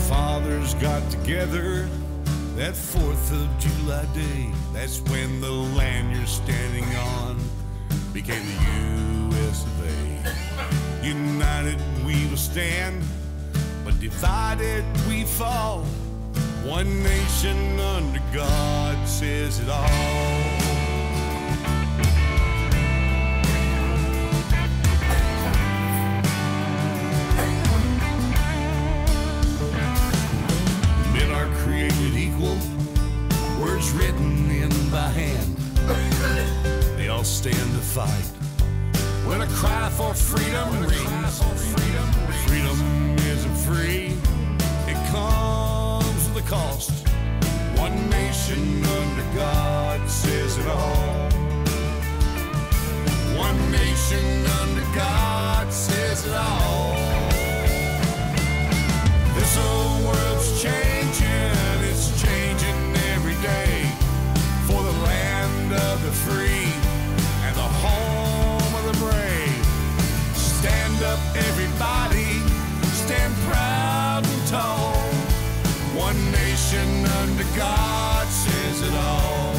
fathers got together that 4th of July day. That's when the land you're standing on became the US of A. United we will stand, but divided we fall. One nation under God says it all. Men are created equal, words written in by hand. They all stand to fight when a cry for freedom rings. Freedom isn't free, it comes with a cost. One nation under God says it all. One nation under God says it all. This whole world's changing, it's changing every day for the land of the free and the home of the brave. Stand up, everybody, stand proud and tall. One nation under God says it all.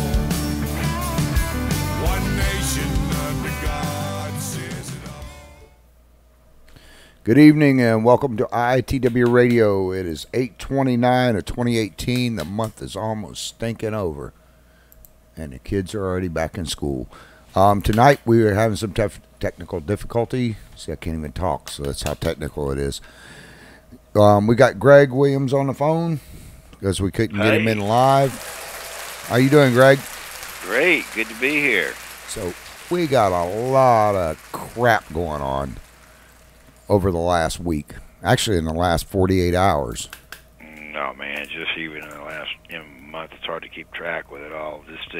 One nation under God says it all. Good evening and welcome to IITW Radio. It is 8/29 of 2018. The month is almost stinking over, and the kids are already back in school. Tonight we are having some technical difficulty. See, I can't even talk, so that's how technical it is. We got Greg Williams on the phone because we couldn't get him in live. How you doing, Greg? Great, good to be here. So we got a lot of crap going on over the last week. Actually, in the last 48 hours. No, man, just even in the last month, it's hard to keep track with it all. Just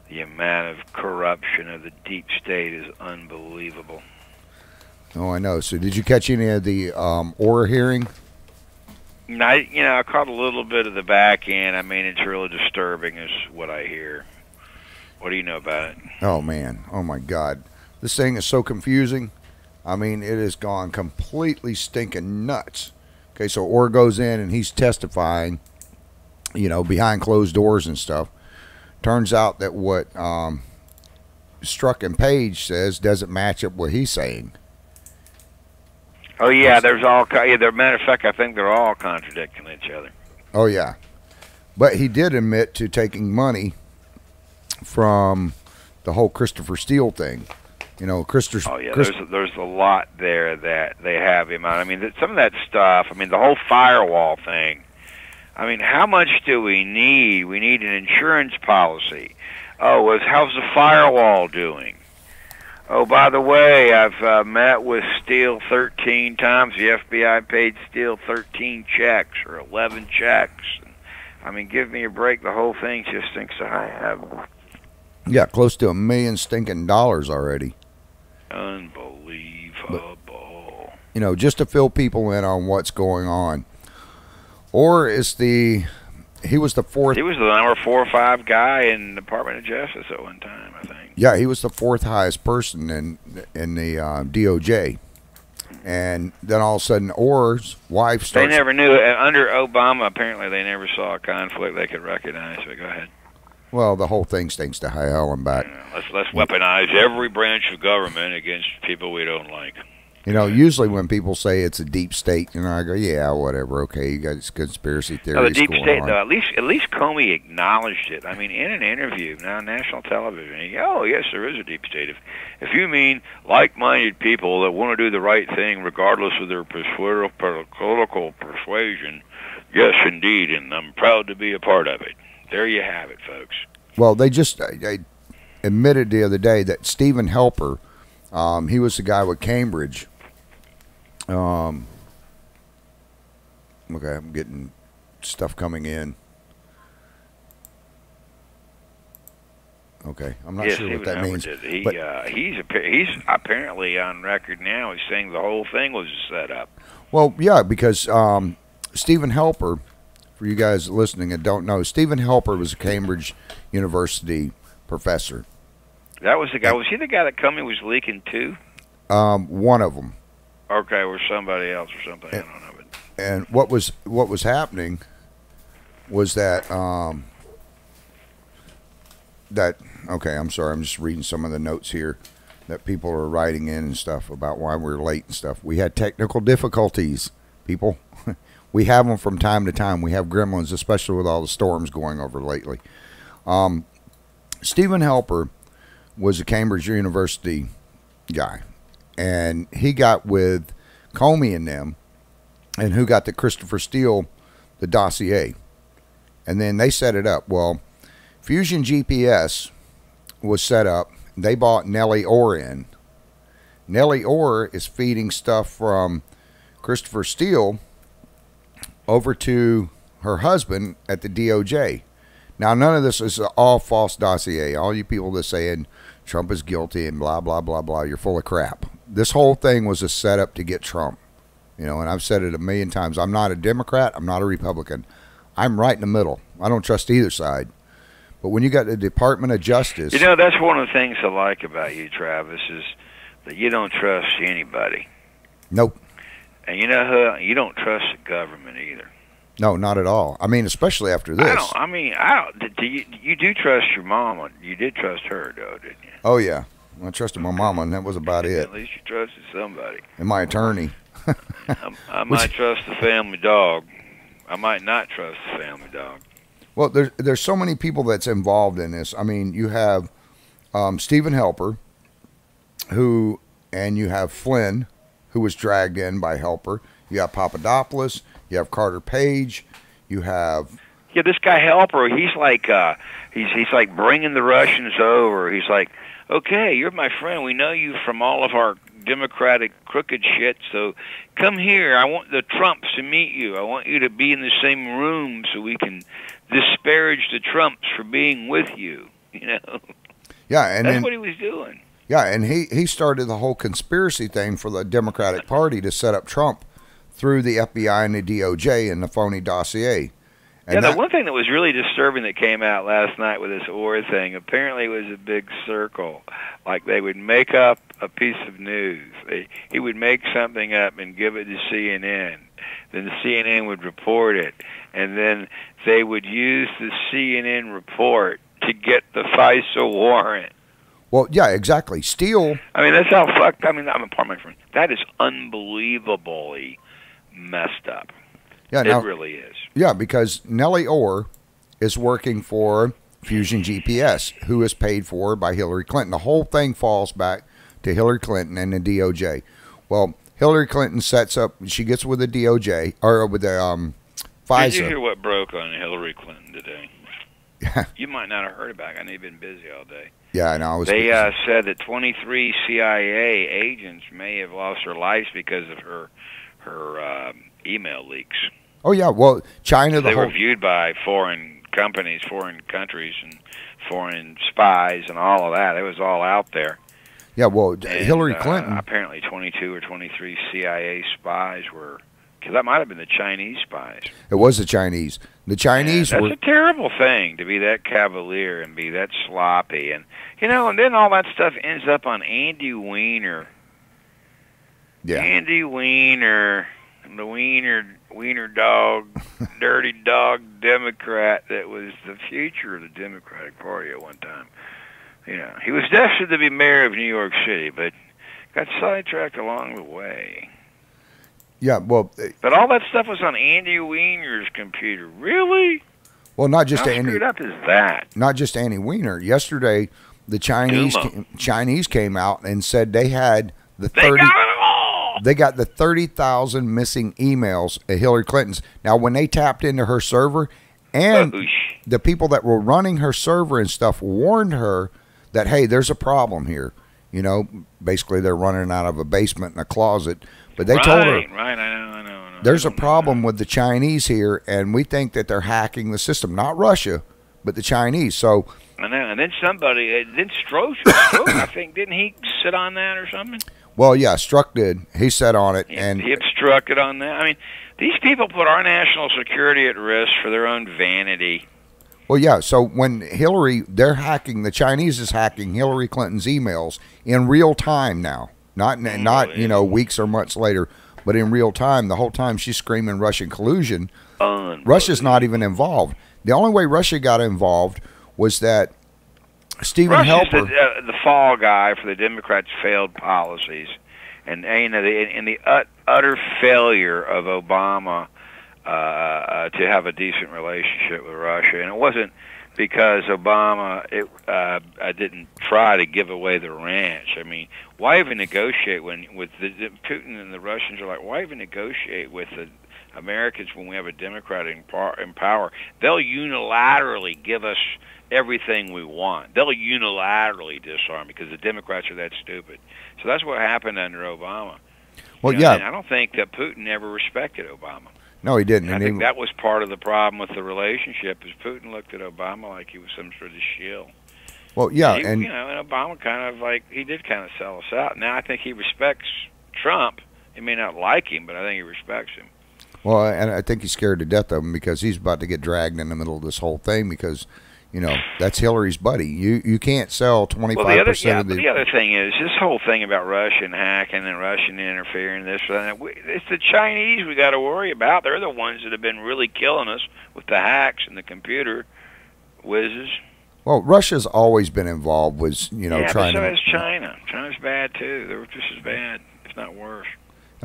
the amount of corruption of the deep state is unbelievable. Oh, I know. So did you catch any of the Orr hearing? I caught a little bit of the back end. I mean, it's really disturbing is what I hear. What do you know about it? Oh, man. Oh, my God. This thing is so confusing. I mean, it has gone completely stinking nuts. Okay, so Orr goes in and he's testifying, behind closed doors and stuff. Turns out that what Struck and Page says doesn't match up what he's saying. Oh, yeah, there's all matter of fact, I think they're all contradicting each other. Oh, yeah. But he did admit to taking money from the whole Christopher Steele thing. Oh, yeah, there's a lot there that they have him on. I mean, some of that stuff, the whole firewall thing. I mean, how much do we need? We need an insurance policy. Oh, how's the firewall doing? Oh, by the way, I've met with Steele 13 times. The FBI paid Steele 13 checks or 11 checks. I mean, give me a break. The whole thing just thinks I have. Yeah, close to $1 million stinking already. Unbelievable. But, just to fill people in on what's going on. Or he was the fourth. He was the number 4 or 5 guy in the Department of Justice at one time, I think. Yeah, he was the 4th highest person in the DOJ. And then all of a sudden, Orr's wife starts. They never knew. Under Obama, apparently, they never saw a conflict they could recognize. But go ahead. Well, the whole thing stinks to high hell and back. Let's weaponize every branch of government against people we don't like. Usually when people say it's a deep state, I go, yeah, whatever, okay, you got conspiracy theories. No, the deep state, on. though, at least Comey acknowledged it. I mean, in an interview now on national television, oh, yes, there is a deep state. If you mean like-minded people that want to do the right thing regardless of their political persuasion, yes, indeed, and I'm proud to be a part of it. There you have it, folks. Well, they just admitted the other day that Stephen Helper, he was the guy with Cambridge. Okay, I'm getting stuff coming in. Okay, I'm not sure what that means. He's apparently on record now. He's saying the whole thing was set up. Well, yeah, because Stephen Helper, for you guys listening and don't know, Stephen Helper was a Cambridge University professor. That was the guy. Was he the guy that Comey was leaking to? One of them. Okay, or somebody else or something. I don't know. And what was happening was that okay, I'm sorry, I'm just reading some of the notes here that people are writing in and stuff about why we're late and stuff. We had technical difficulties, people. We have them from time to time. We have gremlins, especially with all the storms going over lately. Stephen Helper was a Cambridge University guy, and he got with Comey and them, and who got the Christopher Steele, the dossier, and then they set it up. Well, Fusion GPS was set up. They bought Nellie Orr in. Nellie Orr is feeding stuff from Christopher Steele over to her husband at the DOJ. Now, none of this is all false dossier. All you people that saying Trump is guilty and blah, blah, blah, blah, you're full of crap. This whole thing was a setup to get Trump. You know, and I've said it a million times. I'm not a Democrat. I'm not a Republican. I'm right in the middle. I don't trust either side. But when you got the Department of Justice... You know, that's one of the things I like about you, Travis, is that you don't trust anybody. Nope. And you know who? You don't trust the government either. No, not at all. I mean, especially after this. You do trust your mama. You did trust her, though, didn't you? Oh, yeah. I trusted my mama, and that was about it. At least you trusted somebody. And my attorney. I might trust the family dog. I might not trust the family dog. Well, there's so many people that's involved in this. I mean, you have Stephen Helper, and you have Flynn, who was dragged in by Helper. You have Papadopoulos. You have Carter Page. You have... Yeah, this guy Helper, he's like bringing the Russians over. He's like, okay, you're my friend. We know you from all of our Democratic crooked shit, so come here. I want the Trumps to meet you. I want you to be in the same room so we can disparage the Trumps for being with you. You know? Yeah, and that's what he was doing. Yeah, and he started the whole conspiracy thing for the Democratic Party to set up Trump through the FBI and the DOJ and the phony dossier. And the one thing that was really disturbing that came out last night with this Orr thing, apparently it was a big circle. Like they would make up a piece of news. He would make something up and give it to CNN. Then the CNN would report it. And then they would use the CNN report to get the FISA warrant. Well, yeah, exactly. Steele. I mean, that's how fucked. I mean, I'm a part of my friend. That is unbelievably messed up. Yeah, it really is. Yeah, because Nellie Orr is working for Fusion GPS, who is paid for by Hillary Clinton. The whole thing falls back to Hillary Clinton and the DOJ. Well, Hillary Clinton sets up, she gets with the DOJ, or with the FISA. Did you hear what broke on Hillary Clinton today? You might not have heard about it. I know you've been busy all day. Yeah, I know. They said that 23 CIA agents may have lost their lives because of her email leaks. Oh, yeah. Well, China... They were viewed by foreign companies, foreign countries, and foreign spies and all of that. It was all out there. Yeah, well, Hillary Clinton... Apparently 22 or 23 CIA spies were... Because that might have been the Chinese spies. It was the Chinese. The Chinese were... That's a terrible thing, to be that cavalier and be that sloppy. And, you know, and then all that stuff ends up on Andy Weiner. Yeah. Andy Weiner... The wiener dog, dirty dog Democrat that was the future of the Democratic Party at one time. You know, he was destined to be mayor of New York City, but got sidetracked along the way. Yeah, well... But all that stuff was on Andy Weiner's computer. Really? Well, not just How screwed up is that? Not just Andy Weiner. Yesterday, the Chinese came out and said they had the 30... They got the 30,000 missing emails at Hillary Clinton's. Now, when they tapped into her server, and the people that were running her server and stuff warned her that, hey, there's a problem here. You know, basically they're running out of a basement and a closet. But they told her, I know. There's a problem with the Chinese here, and we think that they're hacking the system. Not Russia, but the Chinese. So... I know, and then somebody, then Stroh, I think, didn't he sit on that or something? Well, yeah, Strzok did. He sat on it. And he obstructed on that. I mean, these people put our national security at risk for their own vanity. Well, yeah, so when they're hacking, the Chinese is hacking Hillary Clinton's emails in real time now. Not you know, weeks or months later, but in real time, the whole time she's screaming Russian collusion. Russia's not even involved. The only way Russia got involved was that Stephen Helper, the fall guy for the Democrats' failed policies, and the utter failure of Obama to have a decent relationship with Russia. And it wasn't because Obama didn't try to give away the ranch. I mean, why even negotiate with Putin and the Russians are like, why even negotiate with the Americans when we have a Democrat in power? They'll unilaterally give us everything we want. They'll unilaterally disarm because the Democrats are that stupid. So that's what happened under Obama. Well, yeah. And I don't think that Putin ever respected Obama. No, he didn't. And I think that was part of the problem with the relationship, is Putin looked at Obama like he was some sort of shill. Well, yeah, and Obama kind of he did kind of sell us out. Now I think he respects Trump. He may not like him, but I think he respects him. Well, and I think he's scared to death of him because he's about to get dragged in the middle of this whole thing because, that's Hillary's buddy. You can't sell 25% of the... the other thing is, this whole thing about Russian hacking and Russian interfering, it's the Chinese we got to worry about. They're the ones that have been really killing us with the hacks and the computer whizzes. Well, Russia's always been involved with, trying but so to... has China. China's bad, too. They're just as bad, if not worse.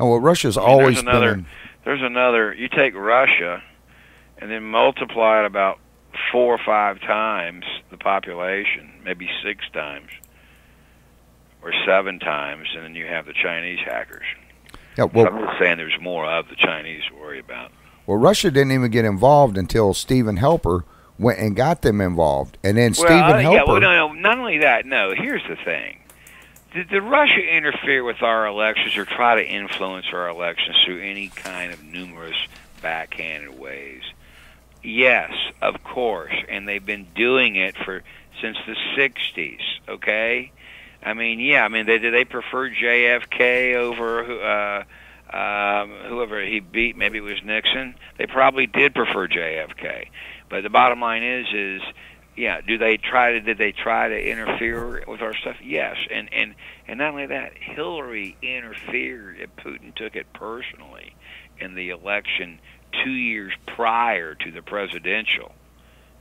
Oh, well, Russia's always been... There's another... You take Russia and then multiply it about 4 or 5 times the population, maybe 6 times or 7 times, and then you have the Chinese hackers. Yeah, well, I'm just saying there's more of the Chinese to worry about. Well, Russia didn't even get involved until Stephen Helper went and got them involved. And then Stephen Helper... Yeah, well, no, not only that, no, here's the thing. Did Russia interfere with our elections or try to influence our elections through any kind of numerous backhanded ways? Yes, of course, and they've been doing it since the 60s, okay? I mean, did they prefer JFK over whoever he beat? Maybe it was Nixon. They probably did prefer JFK. But the bottom line is did they try to interfere with our stuff? Yes, and not only that, Hillary interfered, and Putin took it personally in the election 2 years prior to the presidential.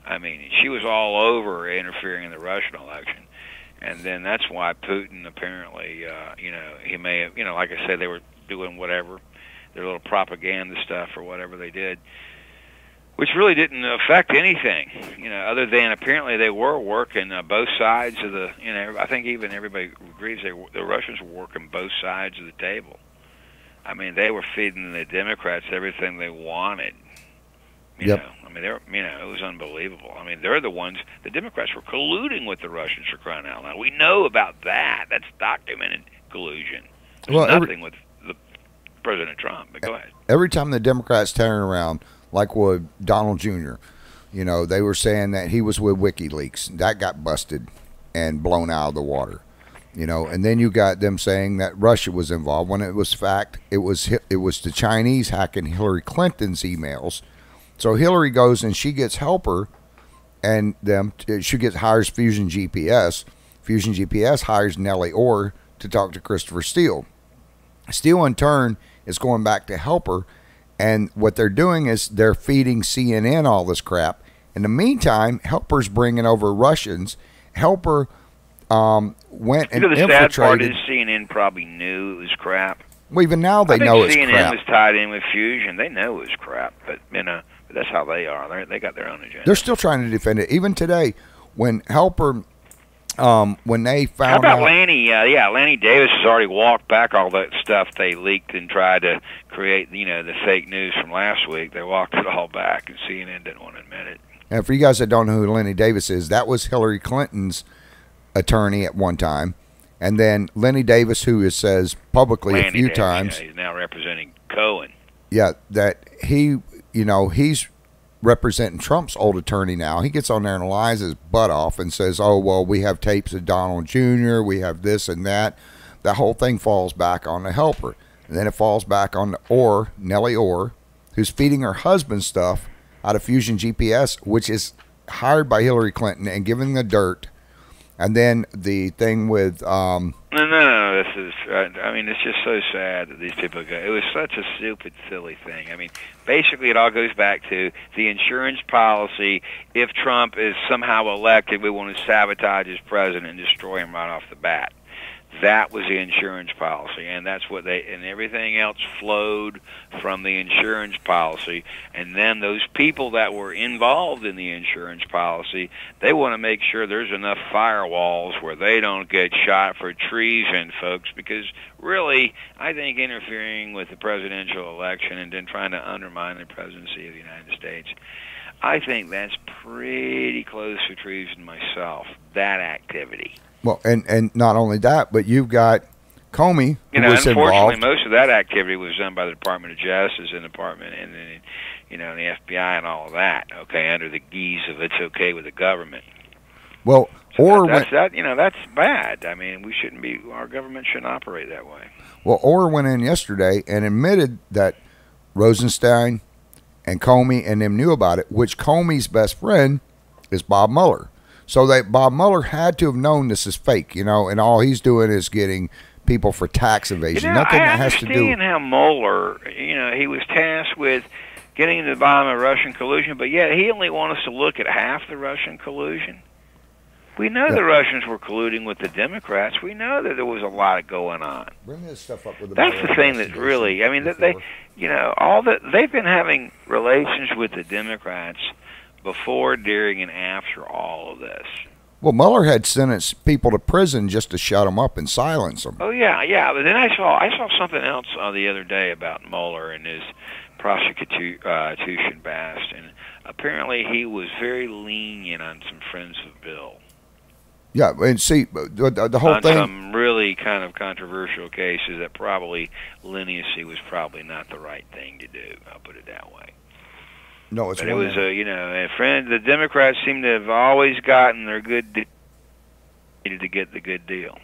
I mean, she was all over interfering in the Russian election. And then that's why Putin apparently, he may have, like I said, they were doing whatever, their little propaganda stuff or whatever they did, which really didn't affect anything, other than apparently they were working both sides of the, I think even everybody agrees the Russians were working both sides of the table. I mean, they were feeding the Democrats everything they wanted. You know, I mean, it was unbelievable. I mean, they're the ones. The Democrats were colluding with the Russians for crying out loud. We know about that. That's documented collusion. There's nothing with President Trump. But go ahead. Every time the Democrats turn around, like with Donald Jr., they were saying that he was with WikiLeaks. That got busted and blown out of the water. And then you got them saying that Russia was involved when it was fact. It was the Chinese hacking Hillary Clinton's emails. So Hillary goes and she gets Helper, and hires Fusion GPS. Fusion GPS hires Nellie Orr to talk to Christopher Steele. Steele in turn is going back to Helper, and what they're doing is they're feeding CNN all this crap. In the meantime, Helper's bringing over Russians. Helper went and infiltrated. The sad part is CNN probably knew it was crap. Well, even now they know it's CNN crap. CNN was tied in with Fusion. They know it was crap, but that's how they are. They got their own agenda. They're still trying to defend it. Even today, when Helper, when they found out... How about Lanny? Lanny Davis has already walked back all that stuff they leaked and tried to create, the fake news from last week. They walked it all back, and CNN didn't want to admit it. And for you guys that don't know who Lenny Davis is, that was Hillary Clinton's attorney at one time. And then Lenny Davis, who says publicly Lanny a few Davis, times... he's now representing Cohen. Yeah, that he... he's representing Trump's old attorney now. He gets on there and lies his butt off and says, oh, well, we have tapes of Donald Jr., we have this and that. The whole thing falls back on the Helper. And then it falls back on Nellie Orr, who's feeding her husband stuff out of Fusion GPS, which is hired by Hillary Clinton and giving the dirt And then the thing with No. This is. I mean, it's just so sad that these people go. It was such a stupid, silly thing. I mean, basically, it all goes back to the insurance policy. If Trump is somehow elected, we want to sabotage his president and destroy him right off the bat. That was the insurance policy, and that's what and everything else flowed from the insurance policy. And then those people that were involved in the insurance policy, they want to make sure there's enough firewalls where they don't get shot for treason, folks, because really, I think interfering with the presidential election and then trying to undermine the presidency of the United States, I think that's pretty close to treason myself, that activity. Well, and not only that, but you've got Comey, who was unfortunately, involved. most of that activity was done by the Department of Justice and the Department, and the FBI and all of that. Okay, under the guise of it's okay with the government. Well, so that's bad. I mean, we shouldn't be. Our government shouldn't operate that way. Well, Orr went in yesterday and admitted that Rosenstein and Comey and them knew about it. Which Comey's best friend is Bob Mueller. So that Bob Mueller had to have known this is fake, and all he's doing is getting people for tax evasion. Nothing that has to do. I understand how Mueller, he was tasked with getting to the bottom of Russian collusion, but yet he only wanted us to look at half the Russian collusion. We know the Russians were colluding with the Democrats. We know that there was a lot going on. Bring this stuff up with the That's the thing that really, I mean, that they've been having relations with the Democrats before, during, and after all of this. Well, Mueller had sentenced people to prison just to shut them up and silence them. Oh yeah. But then I saw something else the other day about Mueller and his prosecution past, and apparently he was very lenient on some friends of Bill. Yeah, and see, the whole thing. On some really kind of controversial cases that probably leniency was probably not the right thing to do. I'll put it that way. No, it's. But it was a friend. The Democrats seem to have always gotten their good deal. Needed to get the good deal.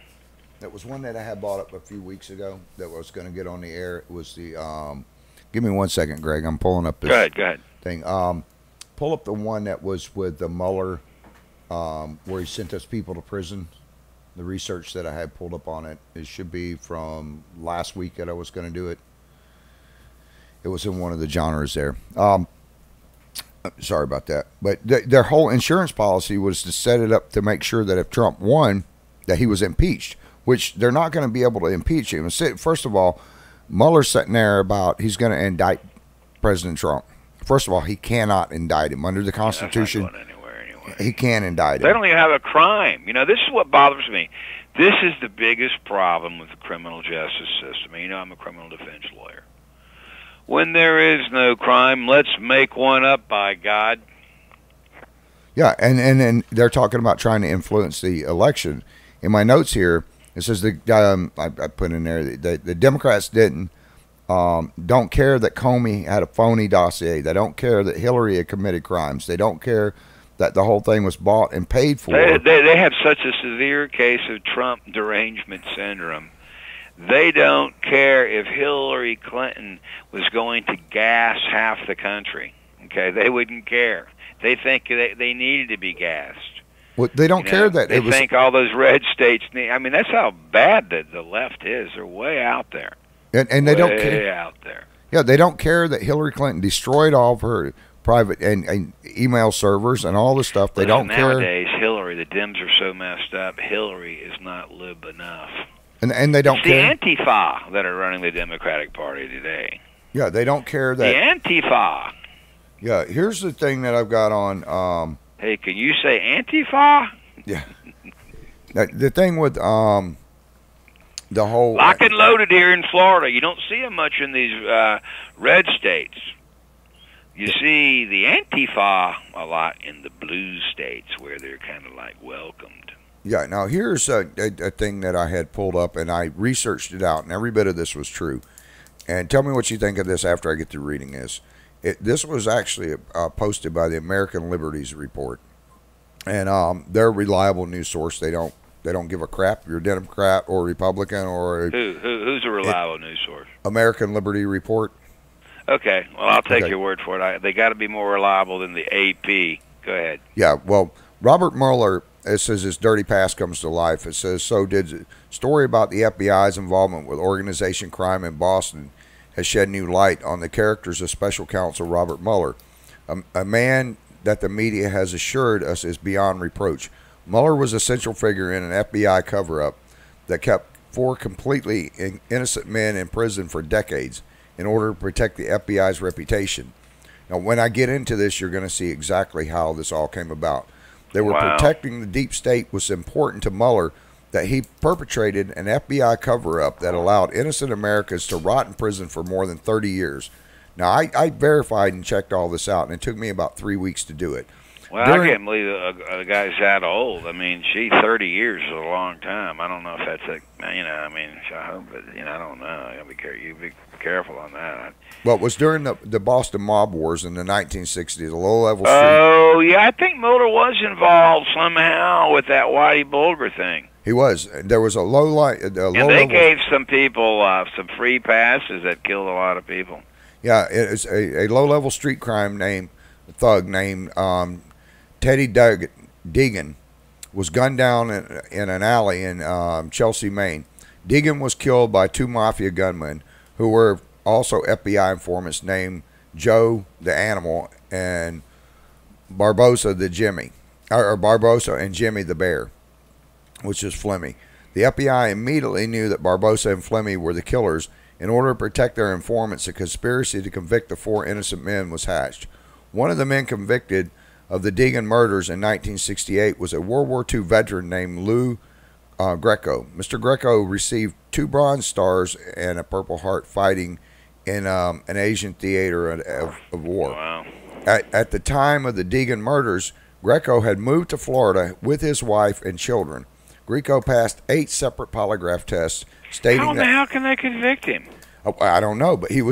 That was one that I had bought up a few weeks ago that was going to get on the air. It was the. Give me 1 second, Greg. I'm pulling up this. Go ahead. Thing. Pull up the one that was with the Mueller, where he sent those people to prison. The research that I had pulled up on it. It should be from last week that I was going to do it. It was in one of the genres there. Sorry about that. But their whole insurance policy was to set it up to make sure that if Trump won, that he was impeached, which they're not going to be able to impeach him. First of all, Mueller's sitting there about he's going to indict President Trump. First of all, he cannot indict him under the Constitution. That's not going anywhere anyway. He can't indict him. They don't even have a crime. This is what bothers me. This is the biggest problem with the criminal justice system. I'm a criminal defense lawyer. When there is no crime, let's make one up, by God. Yeah, and they're talking about trying to influence the election. In my notes here, it says I put in there the Democrats don't care that Comey had a phony dossier. They don't care that Hillary had committed crimes. They don't care that the whole thing was bought and paid for. They have such a severe case of Trump derangement syndrome. They don't care if Hillary Clinton was going to gas half the country. Okay, they wouldn't care. They think they needed to be gassed. Well, they don't care that they think all those red states need. I mean, that's how bad the left is. They're way out there. And they don't care. Way out there. Yeah, they don't care that Hillary Clinton destroyed all of her private and email servers and all this stuff. They don't care. Nowadays, Hillary, the Dems are so messed up. Hillary is not lib enough. And they don't care. It's the Antifa that are running the Democratic Party today. Yeah, they don't care that. The Antifa. Yeah, here's the thing that I've got on. Hey, can you say Antifa? Yeah. The thing with the whole lock and loaded here in Florida. You don't see them much in these red states. You see the Antifa a lot in the blue states where they're kind of like welcomed. Yeah, now here's a thing that I had pulled up, and I researched it out, and every bit of this was true. And tell me what you think of this after I get through reading this. This was actually posted by the American Liberties Report, and they're a reliable news source. They don't give a crap if you're a Democrat or Republican or who's a reliable news source? American Liberty Report. Okay, well I'll take your word for it. They got to be more reliable than the AP. Go ahead. Yeah, well, Robert Mueller it says his dirty past comes to life. It says, so did the story about the FBI's involvement with organization crime in Boston has shed new light on the characters of Special Counsel Robert Mueller, a man that the media has assured us is beyond reproach. Mueller was a central figure in an FBI cover-up that kept 4 completely innocent men in prison for decades in order to protect the FBI's reputation. Now, when I get into this, you're going to see exactly how this all came about. They were protecting the deep state was important to Mueller that he perpetrated an FBI cover-up that allowed innocent Americans to rot in prison for more than 30 years. Now, I verified and checked all this out, and it took me about 3 weeks to do it. Well, I can't believe a guy's that old. I mean, 30 years is a long time. I don't know if that's I hope, but, I don't know. You be careful on that. Well, it was during the Boston mob wars in the 1960s, a low-level street. Oh, yeah, I think Mueller was involved somehow with that Whitey Bulger thing. He was. There was a and they gave some people some free passes that killed a lot of people. Yeah, it's a low-level street crime thug named Teddy Deegan was gunned down in an alley in Chelsea, Maine. Deegan was killed by 2 mafia gunmen who were also FBI informants named Joe the Animal and Barbosa and Jimmy the Bear, which is Flemmy. The FBI immediately knew that Barbosa and Flemmy were the killers. In order to protect their informants, a conspiracy to convict the 4 innocent men was hatched. One of the men convicted of the Deegan murders in 1968 was a World War II veteran named Lou Greco. Mr. Greco received 2 Bronze Stars and a Purple Heart fighting in an Asian theater of war. Wow. At the time of the Deegan murders, Greco had moved to Florida with his wife and children. Greco passed 8 separate polygraph tests stating how can they convict him? I don't know, but he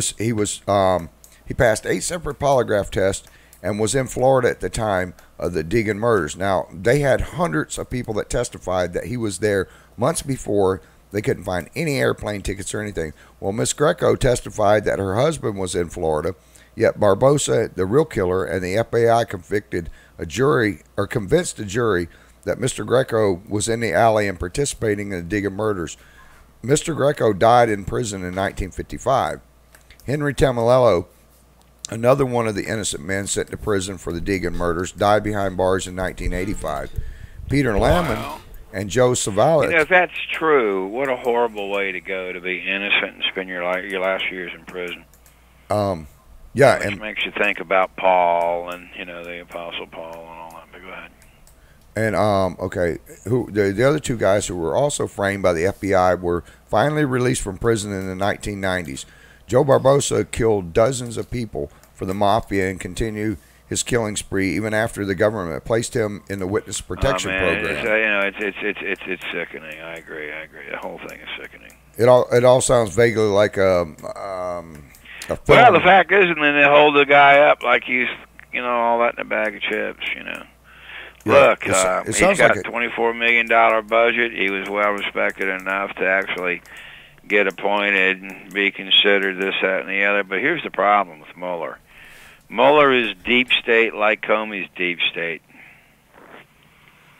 passed 8 separate polygraph tests and was in Florida at the time of the Deegan murders. Now, they had hundreds of people that testified that he was there months before. They couldn't find any airplane tickets or anything. Well, Miss Greco testified that her husband was in Florida, yet Barbosa, the real killer, and the FBI convinced a jury that Mr. Greco was in the alley and participating in the Deegan murders. Mr. Greco died in prison in 1955. Henry Tamilello, another one of the innocent men sent to prison for the Deegan murders, died behind bars in 1985. Peter Lamont and Joe Savalik. If that's true, what a horrible way to go, to be innocent and spend your last years in prison. Yeah, Which makes you think about Paul and the Apostle Paul and all that. But go ahead. And the other 2 guys who were also framed by the FBI were finally released from prison in the 1990s. Joe Barbosa killed dozens of people for the mafia and continued his killing spree even after the government placed him in the witness protection program. It's sickening. I agree. The whole thing is sickening. It all sounds vaguely like a film. Well, the fact is, and then they hold the guy up like he's all that in a bag of chips. Look, he's got a $24 million budget. He was well respected enough to actually get appointed and be considered this, that, and the other. But here's the problem with Mueller. Mueller is deep state like Comey's deep state.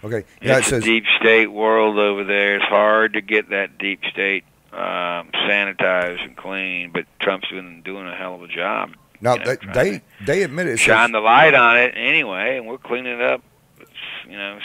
Okay. Yeah, it's a deep state world over there. It's hard to get that deep state sanitized and clean, but Trump's been doing a hell of a job. Now, they admit it. Shine the light on it anyway, and we're cleaning it up,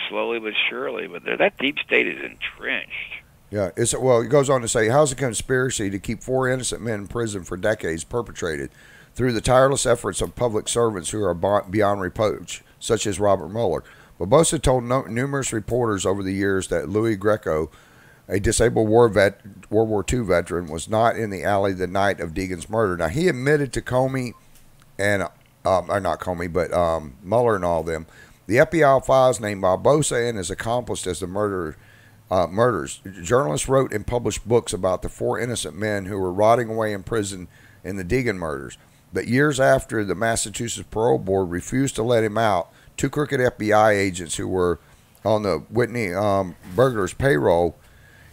slowly but surely. But that deep state is entrenched. Yeah, it goes on to say, how's a conspiracy to keep 4 innocent men in prison for decades perpetrated through the tireless efforts of public servants who are beyond reproach, such as Robert Mueller? Barbosa told numerous reporters over the years that Louis Greco, a disabled World War II veteran, was not in the alley the night of Deegan's murder. Now, he admitted to Comey and, not Comey, but Mueller and all of them. The FBI files named Barbosa and his accomplice as the murders. Journalists wrote and published books about the 4 innocent men who were rotting away in prison in the Deegan murders. But years after the Massachusetts Parole Board refused to let him out, 2 crooked FBI agents who were on the Whitney burglars' payroll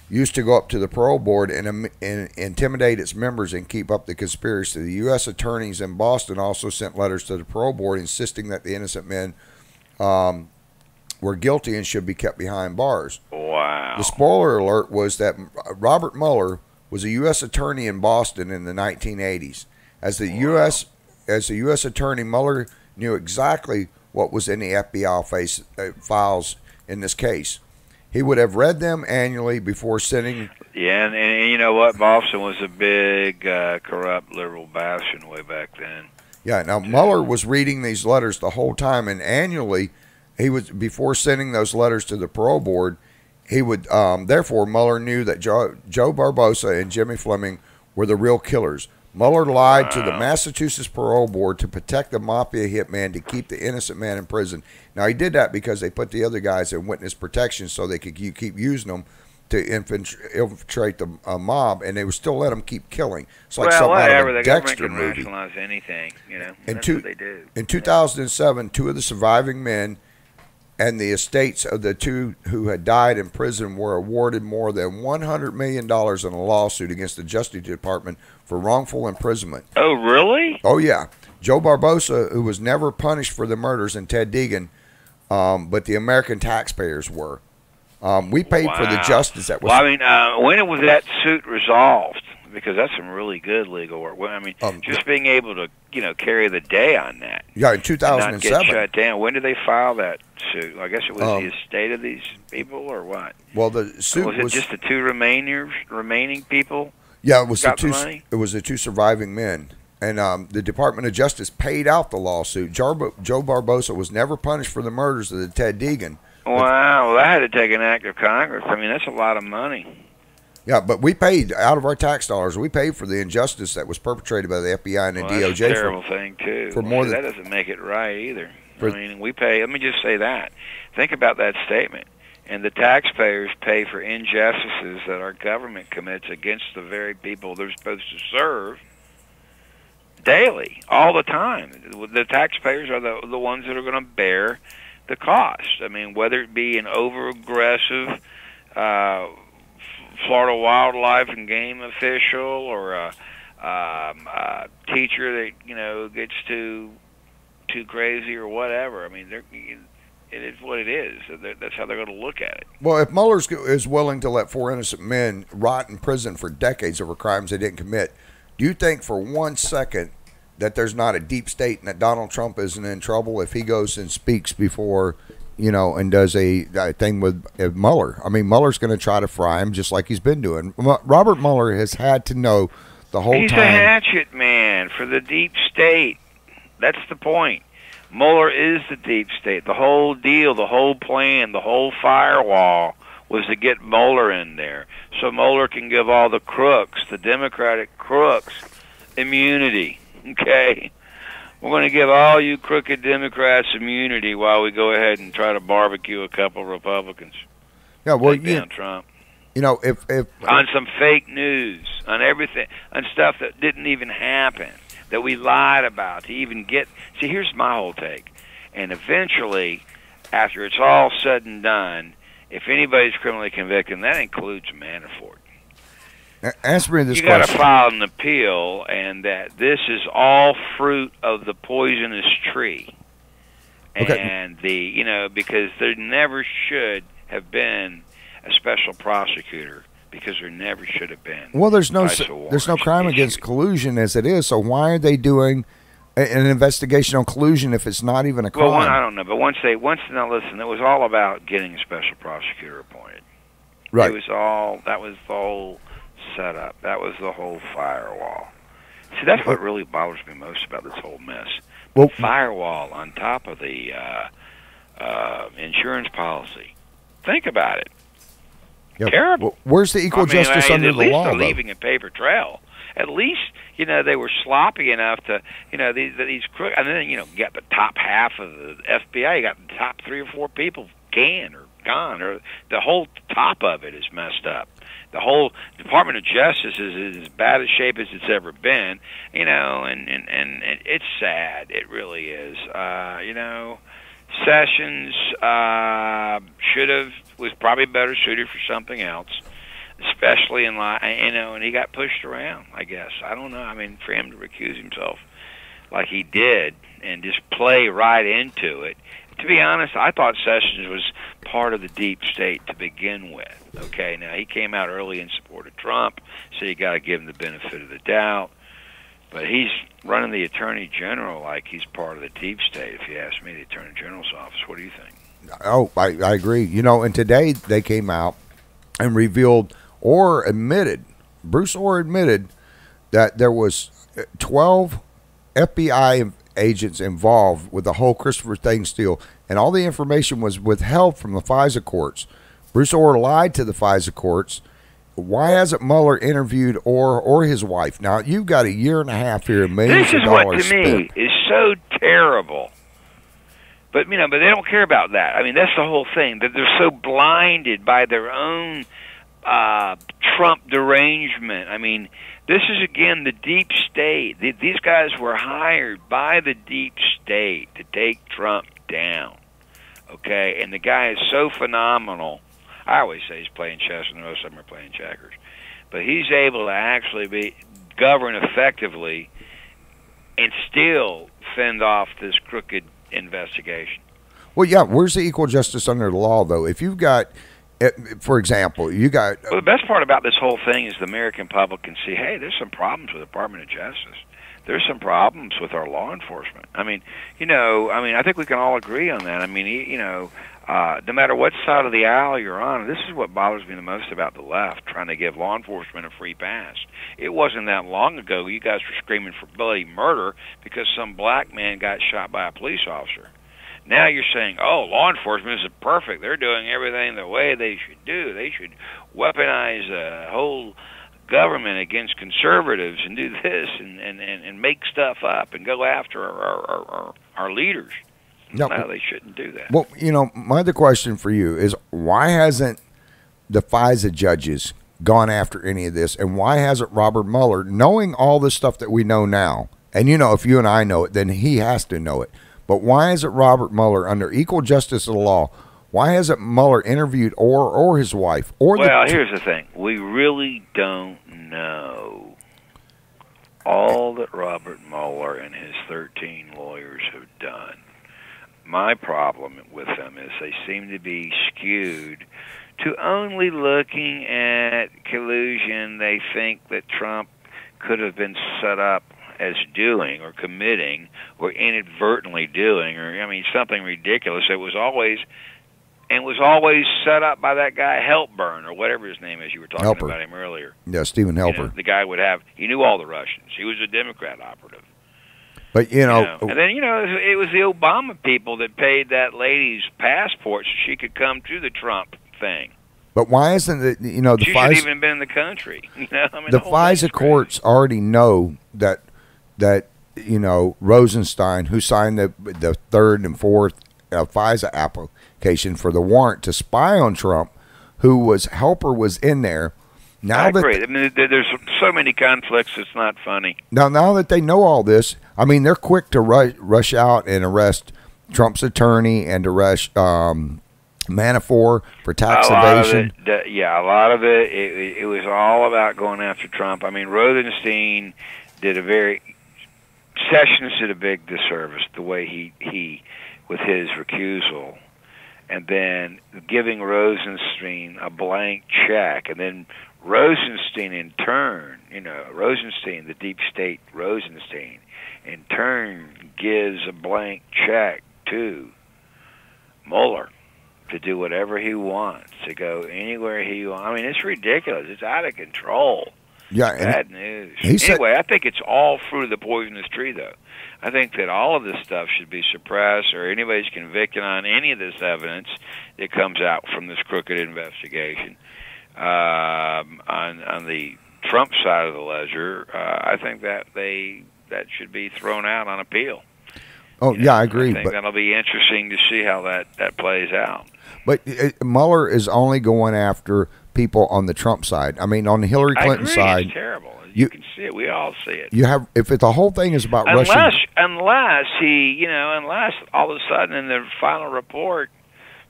used to go up to the parole board and intimidate its members and keep up the conspiracy. The U.S. attorneys in Boston also sent letters to the parole board insisting that the innocent men were guilty and should be kept behind bars. Wow. The spoiler alert was that Robert Mueller was a U.S. attorney in Boston in the 1980s. As the U.S. attorney, Mueller knew exactly what was in the FBI files in this case. He would have read them annually before sending. Yeah, and you know what? Boston was a big corrupt liberal bastion way back then. Yeah, now Mueller was reading these letters the whole time, and annually, he was before sending those letters to the parole board. He would therefore Mueller knew that Joe Barbosa and Jimmy Fleming were the real killers. Mueller lied to the Massachusetts parole board to protect the mafia hitman to keep the innocent man in prison. Now he did that because they put the other guys in witness protection so they could keep using them to infiltrate the mob, and they would still let them keep killing. It's like something out of a Dexter movie. The government can rationalize anything, you know. That's what they do. In 2007, 2 of the surviving men and the estates of the 2 who had died in prison were awarded more than $100 million in a lawsuit against the Justice Department for wrongful imprisonment. Oh, really? Oh, yeah. Joe Barbosa, who was never punished for the murders, and Ted Deegan, but the American taxpayers were. We paid for the justice that was... Well, I mean, when was that suit resolved? Because that's some really good legal work. Well, I mean, just being able to, carry the day on that. Yeah, in 2007. Not get shut down. When did they file that suit? I guess it was the estate of these people, or what? Well, the suit was it just the 2 remaining people? Yeah, it was got the money? It was the 2 surviving men, and the Department of Justice paid out the lawsuit. Joe Barbosa was never punished for the murders of the Ted Deegan. Wow, well, that had to take an act of Congress. I mean, that's a lot of money. Yeah, but we paid out of our tax dollars. We paid for the injustice that was perpetrated by the FBI and the DOJ. That's a terrible thing too. For more than that doesn't make it right either. I mean, we pay. Let me just say that. Think about that statement. And the taxpayers pay for injustices that our government commits against the very people they're supposed to serve daily, all the time. The taxpayers are the ones that are going to bear the cost. I mean, whether it be an over-aggressive Florida wildlife and game official, or a teacher that gets too crazy or whatever. I mean, it is what it is. That's how they're going to look at it. Well, if Mueller is willing to let 4 innocent men rot in prison for decades over crimes they didn't commit, do you think for 1 second that there's not a deep state and that Donald Trump isn't in trouble if he goes and speaks before, and does a thing with Mueller? I mean, Mueller's going to try to fry him just like he's been doing. Robert Mueller has had to know the whole time. He's a hatchet man for the deep state. That's the point. Mueller is the deep state. The whole deal, the whole plan, the whole firewall was to get Mueller in there so Mueller can give all the crooks, the Democratic crooks, immunity. Okay? We're going to give all you crooked Democrats immunity while we go ahead and try to barbecue a couple Republicans. Yeah, well, take down Trump. If on some fake news, on everything, on stuff that didn't even happen, that we lied about to even get. See, here's my whole take. And eventually, after it's all said and done, if anybody's criminally convicted, and that includes Manafort. Answer me this question. You got to file an appeal, and that this is all fruit of the poisonous tree. Okay. And because there never should have been a special prosecutor, because there never should have been. Well, there's no crime against collusion as it is. So why are they doing an investigation on collusion if it's not even a crime? Well, I don't know. But now listen, it was all about getting a special prosecutor appointed. Right. That was the whole setup. That was the whole firewall. See, that's what really bothers me most about this whole mess. The firewall on top of the insurance policy. Think about it. Yep. Terrible. Well, where's the equal justice under the law? At least they're leaving a paper trail. At least they were sloppy enough to these crooks. And then you got the top half of the FBI. You got the top 3 or 4 people canned or gone, or the whole top of it is messed up. The whole Department of Justice is as bad a shape as it's ever been. And it's sad. It really is. Sessions was probably better suited for something else, especially in and he got pushed around, I guess. I don't know. I mean, for him to recuse himself like he did and just play right into it, to be honest, I thought Sessions was part of the deep state to begin with. Okay, now he came out early in support of Trump, so you got to give him the benefit of the doubt. But he's running the Attorney General like he's part of the deep state, if you ask me, the Attorney General's office. What do you think? Oh, I agree. You know, and today they came out and revealed or admitted, Bruce Orr admitted that there was 12 FBI agents involved with the whole Christopher thing deal, and all the information was withheld from the FISA courts. Bruce Orr lied to the FISA courts. Why hasn't Mueller interviewed Orr or his wife? Now, you've got a year and a half here, millions of dollars This is what, to me, is so terrible. But, you know, but they don't care about that. I mean, that's the whole thing, that they're so blinded by their own Trump derangement. I mean, this is, again, the deep state. These guys were hired by the deep state to take Trump down, okay? And the guy is so phenomenal. I always say he's playing chess and the rest of them are playing checkers. But he's able to actually govern effectively and still fend off this crooked investigation. Well, yeah, where's the equal justice under the law, though? If you've got, for example, you got... Well, the best part about this whole thing is the American public can see, hey, there's some problems with the Department of Justice. There's some problems with our law enforcement. I mean, you know, I think we can all agree on that. I mean, you know, no matter what side of the aisle you're on, this is what bothers me the most about the left, trying to give law enforcement a free pass. It wasn't that long ago you guys were screaming for bloody murder because some black man got shot by a police officer. Now you're saying, oh, law enforcement is perfect. They're doing everything the way they should do. They should weaponize the whole government against conservatives and do this and make stuff up and go after our leaders. No, they shouldn't do that. Well, you know, my other question for you is, why hasn't the FISA judges gone after any of this, and why hasn't Robert Mueller, knowing all this stuff that we know now, and you know, if you and I know it, then he has to know it, but why isn't Robert Mueller, under equal justice of the law, why hasn't Mueller interviewed or his wife? Well, here's the thing. We really don't know all that Robert Mueller and his 13 lawyers have done. My problem with them is they seem to be skewed to only looking at collusion they think that Trump could have been set up as doing or committing or inadvertently doing, or, I mean, something ridiculous. It was always set up by that guy Helper or whatever his name is. You were talking about him earlier. Yeah, Stephen Helper. You know, the guy he knew all the Russians. He was a Democrat operative. But, you know, and then, you know, it was the Obama people that paid that lady's passport so she could come to the Trump thing. But why isn't it, you know, she shouldn't even been in the country. You know, I mean, the FISA courts already know that you know, Rosenstein, who signed the third and fourth FISA application for the warrant to spy on Trump, Helper was in there. Now I agree. I mean, there's so many conflicts, it's not funny. Now that they know all this, I mean, they're quick to rush out and arrest Trump's attorney and arrest Manafort for tax evasion. A lot of it, it was all about going after Trump. I mean, Rosenstein Sessions did a big disservice the way he with his recusal, and then giving Rosenstein a blank check, and then Rosenstein in turn, you know, the deep state Rosenstein, in turn gives a blank check to Mueller to do whatever he wants, to go anywhere he wants. I mean, it's ridiculous. It's out of control. Yeah, bad news. Anyway, I think it's all fruit of the poisonous tree, though. I think that all of this stuff should be suppressed, or anybody's convicted on any of this evidence that comes out from this crooked investigation. On the Trump side of the ledger, I think that should be thrown out on appeal. Oh, you know, I agree. I think that'll be interesting to see how that plays out. But Mueller is only going after people on the Trump side. I mean, on the Hillary Clinton side, it's terrible. You can see it. We all see it. You have, if the whole thing is about Russia, unless all of a sudden in the final report,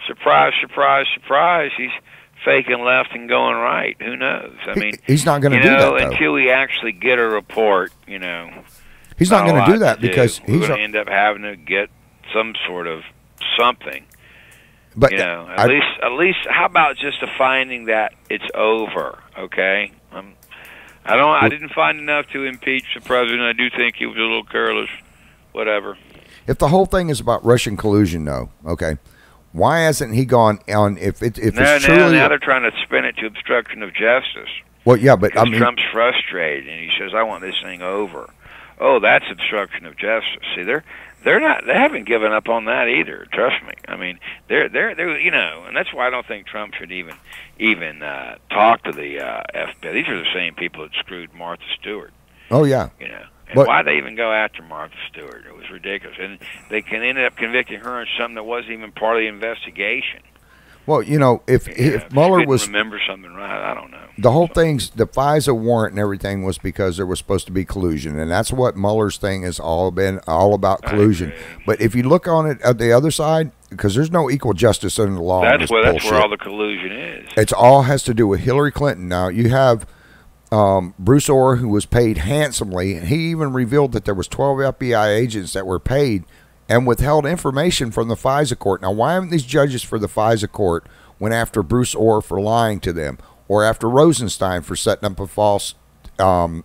surprise, surprise, surprise, he's faking left and going right. Who knows? I mean, he's not going to do that though. Until we actually get a report. You know, he's not going to do that because he's going to end up having to get some sort of something. But at least, how about just a finding that it's over? Okay, I didn't find enough to impeach the president. I do think he was a little careless. Whatever. If the whole thing is about Russian collusion, though, okay, why hasn't he gone on? If it's truly now they're trying to spin it to obstruction of justice. Well, yeah, but Trump's frustrated and he says, "I want this thing over." Oh, that's obstruction of justice. See, they haven't given up on that either. Trust me. I mean, they're and that's why I don't think Trump should even talk to the FBI. These are the same people that screwed Martha Stewart. Oh yeah. And why they even go after Martha Stewart? It was ridiculous, and they ended up convicting her on something that wasn't even part of the investigation. Well, if Mueller was remember something right, I don't know. The whole thing's the FISA warrant and everything was because there was supposed to be collusion, and that's what Mueller's thing has all about collusion. But if you look on it at the other side, because there's no equal justice under the law. That's where all the collusion is. It's all has to do with Hillary Clinton. Now you have Bruce Orr, who was paid handsomely. He even revealed that there was 12 FBI agents that were paid and withheld information from the FISA court. Now, why haven't these judges for the FISA court went after Bruce Orr for lying to them, or after Rosenstein for setting up a false, warrant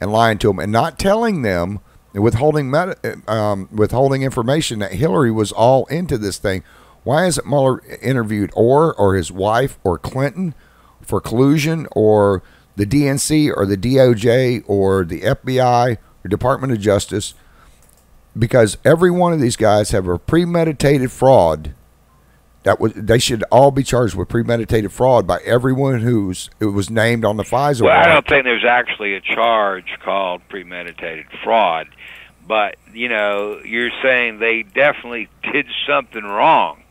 and lying to them and not telling them, withholding information that Hillary was all into this thing? Why hasn't Mueller interviewed Orr or his wife or Clinton for collusion, or the DNC or the DOJ or the FBI or Department of Justice? Because every one of these guys have a premeditated fraud. They should all be charged with premeditated fraud by everyone who was named on the FISA warrant. I don't think there's actually a charge called premeditated fraud, but you're saying they definitely did something wrong.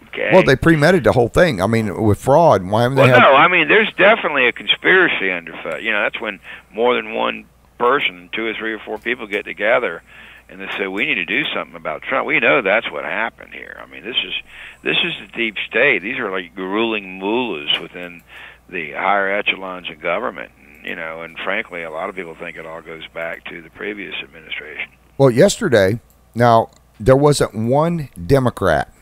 Okay. Well, they premeditated the whole thing. I mean, with fraud, why haven't they? No, I mean, there's definitely a conspiracy underfoot. That's when more than one person, 2 or 3 or 4 people get together. And they say, we need to do something about Trump. We know that's what happened here. I mean, this is the deep state. These are like ruling mullahs within the higher echelons of government. And frankly, a lot of people think it all goes back to the previous administration. Well, yesterday, now, there wasn't one Democrat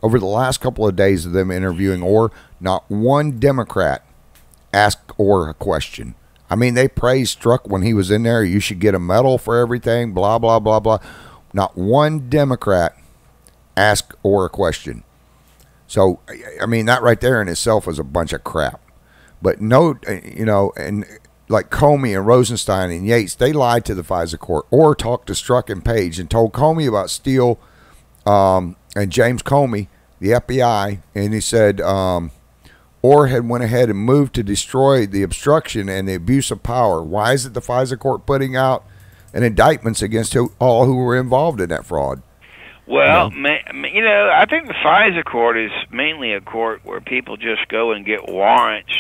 over the last couple of days of them interviewing Orr, not one Democrat asked Orr a question. I mean, they praised Strzok when he was in there. You should get a medal for everything, blah, blah, blah, blah. Not one Democrat asked Orr a question. So, I mean, that right there in itself was a bunch of crap. But no, and like Comey and Rosenstein and Yates, they lied to the FISA court. Orr talked to Strzok and Page and told Comey about Steele and James Comey, the FBI, and he said Orr had went ahead and moved to destroy the obstruction and the abuse of power. Why isn't the FISA court putting out an indictments against all who were involved in that fraud? Well, I think the FISA court is mainly a court where people just go and get warrants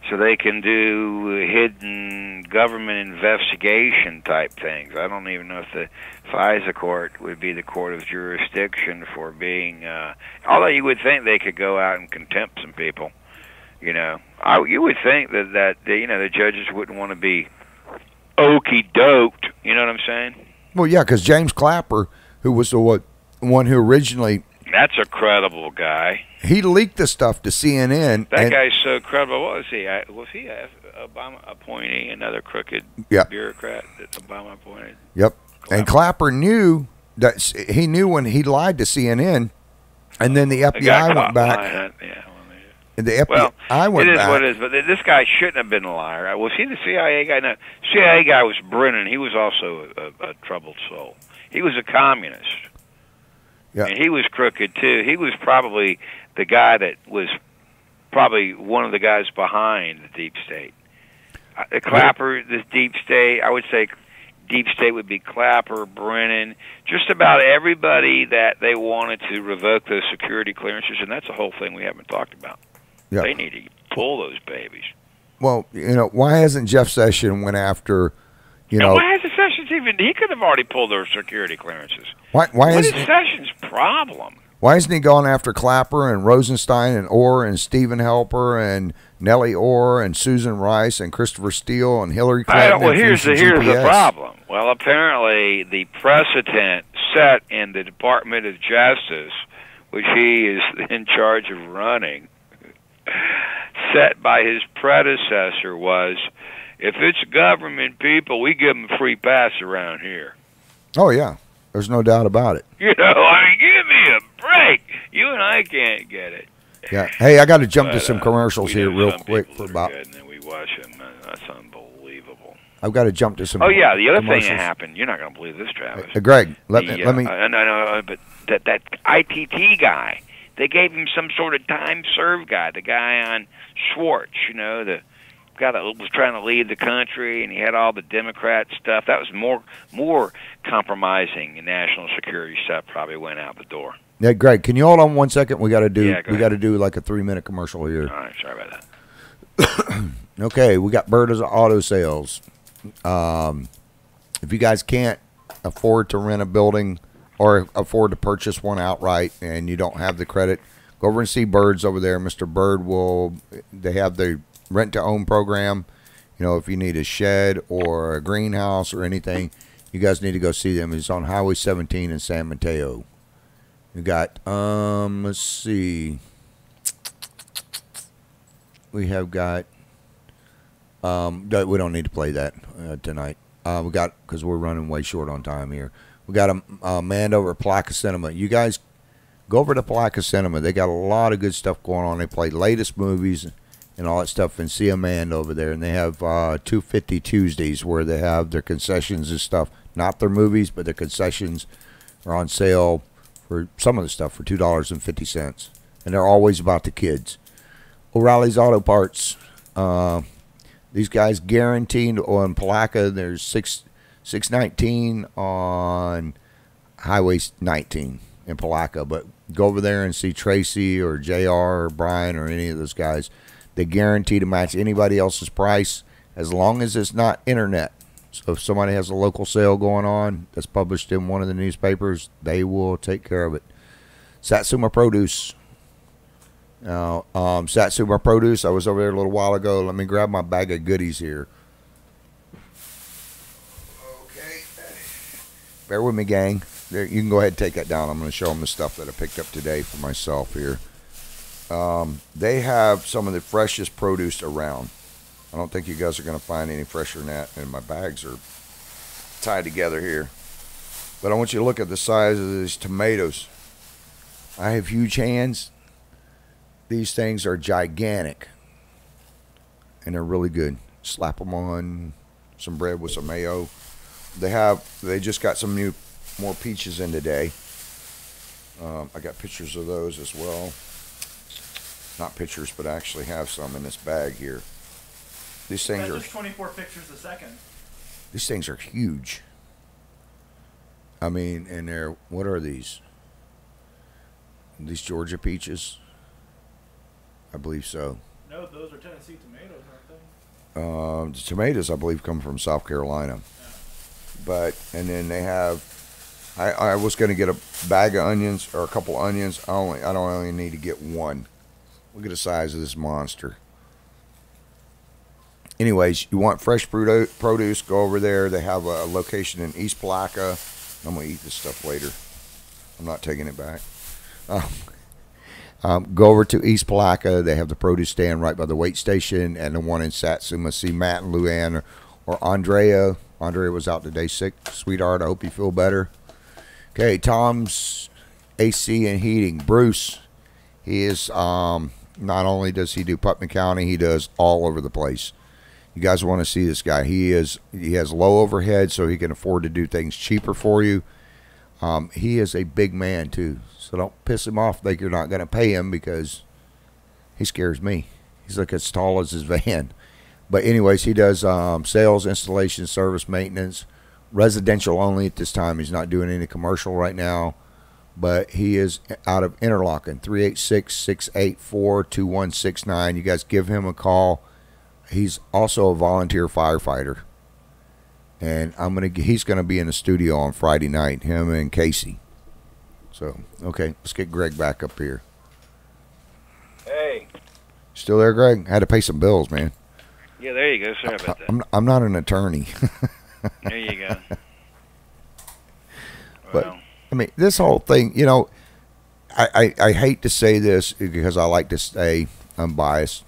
so they can do hidden government investigation type things. I don't even know if the FISA court would be the court of jurisdiction for being, although you would think they could go out and contempt some people. You would think that the judges wouldn't want to be okey-doked. You know what I'm saying? Well, yeah, because James Clapper, who was the one who originally... That's a credible guy. He leaked the stuff to CNN. That guy's so credible. What was he? Was he an Obama appointee, another crooked bureaucrat that Obama appointed? Yep. Clapper. And Clapper knew that he knew when he lied to CNN, and then the FBI went back. And the FBI went back. What it is, but this guy shouldn't have been a liar. Was he the CIA guy? No, CIA guy was Brennan. He was also a troubled soul. He was a communist. Yeah. And he was crooked, too. He was probably the guy that was probably one of the guys behind the deep state. Clapper, the deep state, I would say deep state would be Clapper, Brennan, just about everybody that they wanted to revoke those security clearances, and that's the whole thing we haven't talked about. Yeah. They need to pull those babies. Well, why hasn't Jeff Sessions went after... why hasn't Sessions even... He could have already pulled those security clearances. What is Sessions' problem? Why hasn't he gone after Clapper and Rosenstein and Orr and Stephen Helper and Nellie Orr and Susan Rice and Christopher Steele and Hillary Clinton? Here's the problem. Well, apparently the precedent set in the Department of Justice, which he is in charge of running, set by his predecessor was, if it's government people, we give them a free pass around here. Oh, yeah. There's no doubt about it. You know, I mean, give me a break. You and I can't get it. Yeah. Hey, I got to jump to some commercials here real quick for about. And then we watch them. That's unbelievable. I've got to jump to some. Oh yeah, the other thing that happened. You're not going to believe this, Travis. Greg, let me. No, but that ITT guy, they gave him some sort of time served guy. The guy on Schwartz, you know, the guy that was trying to lead the country, and he had all the Democrat stuff. That was more compromising, and national security stuff probably went out the door. Yeah, Greg, can you hold on 1 second? We got to do. Yeah, we got to do like a 3-minute commercial here. All right, sorry about that. Okay, we got Bird Auto Sales. If you guys can't afford to rent a building or afford to purchase one outright, and you don't have the credit, go over and see Bird's over there. Mr. Bird they have the rent to own program. You know, if you need a shed or a greenhouse or anything, you guys need to go see them. It's on Highway 17 in San Mateo. We got, let's see. We have got, we don't need to play that tonight. We got, because we're running way short on time here. We got a man over at Palaca Cinema. You guys go over to Palaca Cinema. They got a lot of good stuff going on. They play latest movies and all that stuff, and see a man over there. And they have 250 Tuesdays where they have their concessions and stuff. Not their movies, but their concessions are on sale for some of the stuff for $2.50. And they're always about the kids. O'Reilly's Auto Parts. These guys guaranteed on Palaca. There's 619 on Highway 19 in Palaca. But go over there and see Tracy or JR or Brian or any of those guys. They guarantee to match anybody else's price as long as it's not internet. So if somebody has a local sale going on that's published in one of the newspapers, they will take care of it. Satsuma Produce. Now, Satsuma Produce, I was over there a little while ago. Let me grab my bag of goodies here. Okay. Bear with me, gang. There, you can go ahead and take that down. I'm going to show them the stuff that I picked up today for myself here. They have some of the freshest produce around. I don't think you guys are going to find any fresher than that. And my bags are tied together here. But I want you to look at the size of these tomatoes. I have huge hands. These things are gigantic. And they're really good. Slap them on some bread with some mayo. They just got some more peaches in today. I got pictures of those as well. Not pictures, but I actually have some in this bag here. These things are 24 pictures a second. These things are huge. I mean, and they're, what are these? These Georgia peaches? I believe so. No, those are Tennessee tomatoes, aren't they? The tomatoes, I believe, come from South Carolina. Yeah. But, and then they have, I was going to get a bag of onions or a couple onions. I don't only need to get one. Look at the size of this monster. Anyways, you want fresh produce, go over there. They have a location in East Palaca. I'm going to eat this stuff later. I'm not taking it back. Go over to East Palaca. They have the produce stand right by the weight station, and the one in Satsuma. See Matt and Luann or Andrea. Andrea was out today sick. Sweetheart, I hope you feel better. Okay, Tom's AC and Heating. Bruce, he is, not only does he do Putnam County, he does all over the place. You guys want to see this guy. He has low overhead, so he can afford to do things cheaper for you. He is a big man, too. So don't piss him off like you're not going to pay him, because he scares me. He's like as tall as his van. But anyways, he does sales, installation, service, maintenance, residential only at this time. He's not doing any commercial right now. But he is out of Interlaken, 386-684-2169. You guys give him a call. He's also a volunteer firefighter. And he's gonna be in the studio on Friday night, him and Casey. So, okay, let's get Greg back up here. Hey. Still there, Greg? I had to pay some bills, man. Yeah, there you go. Sorry about that. I'm not an attorney. There you go. But Well, I mean, this whole thing, you know, I hate to say this because I like to stay unbiased,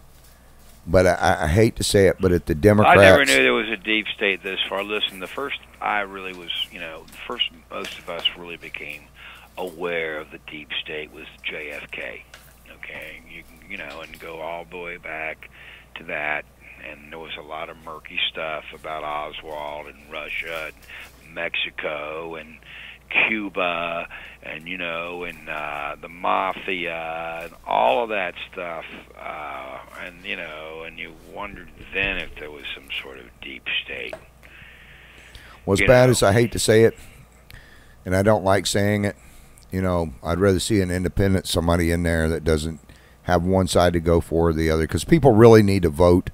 but I hate to say it, but at the Democrats... I never knew there was a deep state this far. Listen, the first I really was, you know, the first most of us really became aware of the deep state was JFK. Okay, you know, and go all the way back to that, and there was a lot of murky stuff about Oswald and Russia and Mexico and Cuba and, you know, and the mafia and all of that stuff, and, you know, and you wondered then if there was some sort of deep state. Well, as bad as I hate to say it, and I don't like saying it, you know, I'd rather see an independent, somebody in there that doesn't have one side to go for or the other, because people really need to vote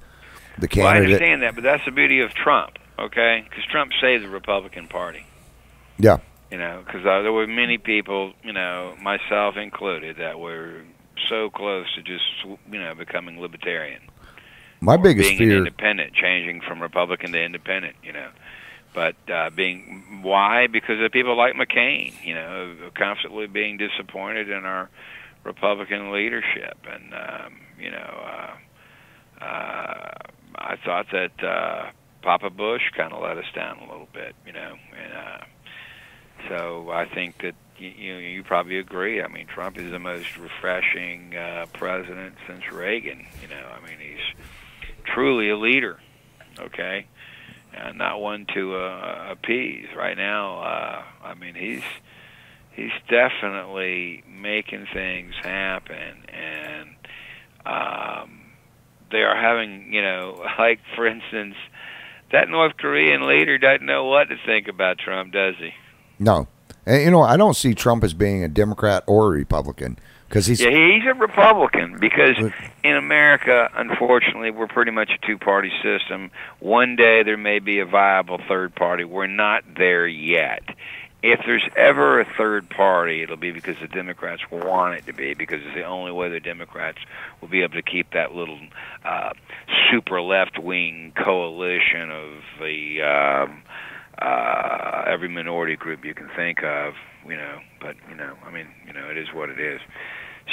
the candidate. Well, I understand that, but that's the beauty of Trump, okay? Because Trump saved the Republican Party. Yeah. You know, because there were many people, you know, myself included, that were so close to just, you know, becoming libertarian. My biggest being fear... an independent, changing from Republican to independent, you know. But why? Because of people like McCain, you know, constantly being disappointed in our Republican leadership. And, you know, I thought that Papa Bush kind of let us down a little bit, you know. And so I think that you probably agree. I mean, Trump is the most refreshing president since Reagan. You know, I mean, he's truly a leader, okay? Not one to appease. Right now, I mean, he's definitely making things happen, and they are having, you know, like, for instance, that North Korean leader doesn't know what to think about Trump, does he? No. And, you know, I don't see Trump as being a Democrat or a Republican. He's a Republican, because in America, unfortunately, we're pretty much a two-party system. One day there may be a viable third party. We're not there yet. If there's ever a third party, it'll be because the Democrats want it to be, because it's the only way the Democrats will be able to keep that little super left-wing coalition of the every minority group you can think of, you know. But, you know, I mean, you know, it is what it is.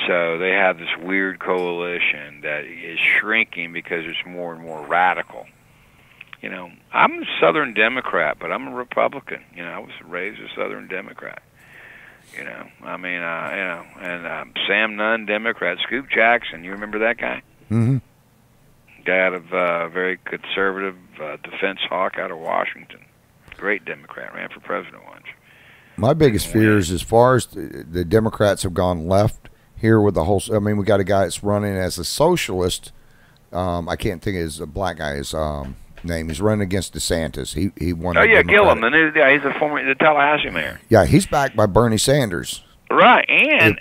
So they have this weird coalition that is shrinking because it's more and more radical. You know, I'm a Southern Democrat, but I'm a Republican. You know, I was raised a Southern Democrat. You know, I mean, you know, and Sam Nunn, Democrat. Scoop Jackson, you remember that guy? Mm-hmm. Guy out of very conservative defense hawk out of Washington. Great Democrat, ran for president once. My biggest fear is, as far as the Democrats have gone left here with the whole, I mean, we got a guy that's running as a socialist. I can't think of his black guy's name. He's running against DeSantis. He won. Oh yeah, Gillum. He's a former Tallahassee mayor. Yeah, he's backed by Bernie Sanders. Right, and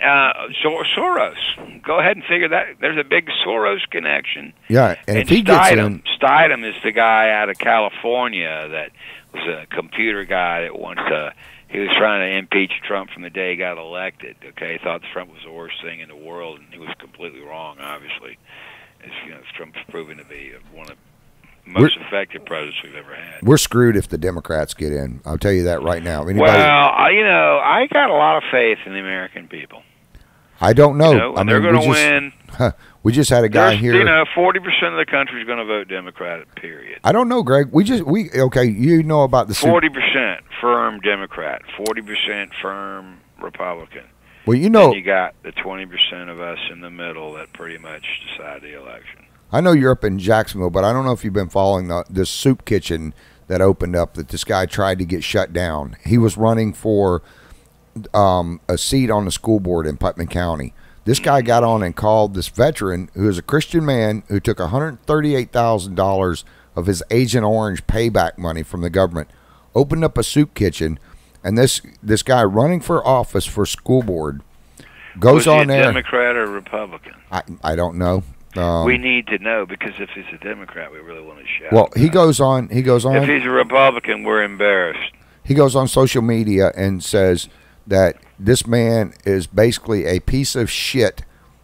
Soros. Go ahead and figure that. There's a big Soros connection. Yeah, and if he gets in, Stidham is the guy out of California that was a computer guy that wants to. He was trying to impeach Trump from the day he got elected. Okay, he thought Trump was the worst thing in the world, and he was completely wrong. Obviously, as you know, Trump's proven to be one of the most effective presidents we've ever had. We're screwed if the Democrats get in. I'll tell you that right now. Well, you know, I got a lot of faith in the American people. I don't know. You know, I mean, they're going to win. We just had a guy here. You know, 40% of the country is going to vote Democrat. Period. I don't know, Greg. Okay. You know about the 40% firm Democrat, 40% firm Republican. Well, you know, then you got the 20% of us in the middle that pretty much decide the election. I know you're up in Jacksonville, but I don't know if you've been following this soup kitchen that opened up that this guy tried to get shut down. He was running for a seat on the school board in Putnam County. This guy got on and called this veteran, who is a Christian man, who took $138,000 of his Agent Orange payback money from the government, opened up a soup kitchen, and this guy running for office for school board goes on there. Was he a Democrat or Republican? I don't know. We need to know, because if he's a Democrat, we really want to shout. Well, he goes on. If he's a Republican, we're embarrassed. He goes on social media and says that this man is basically a piece of shit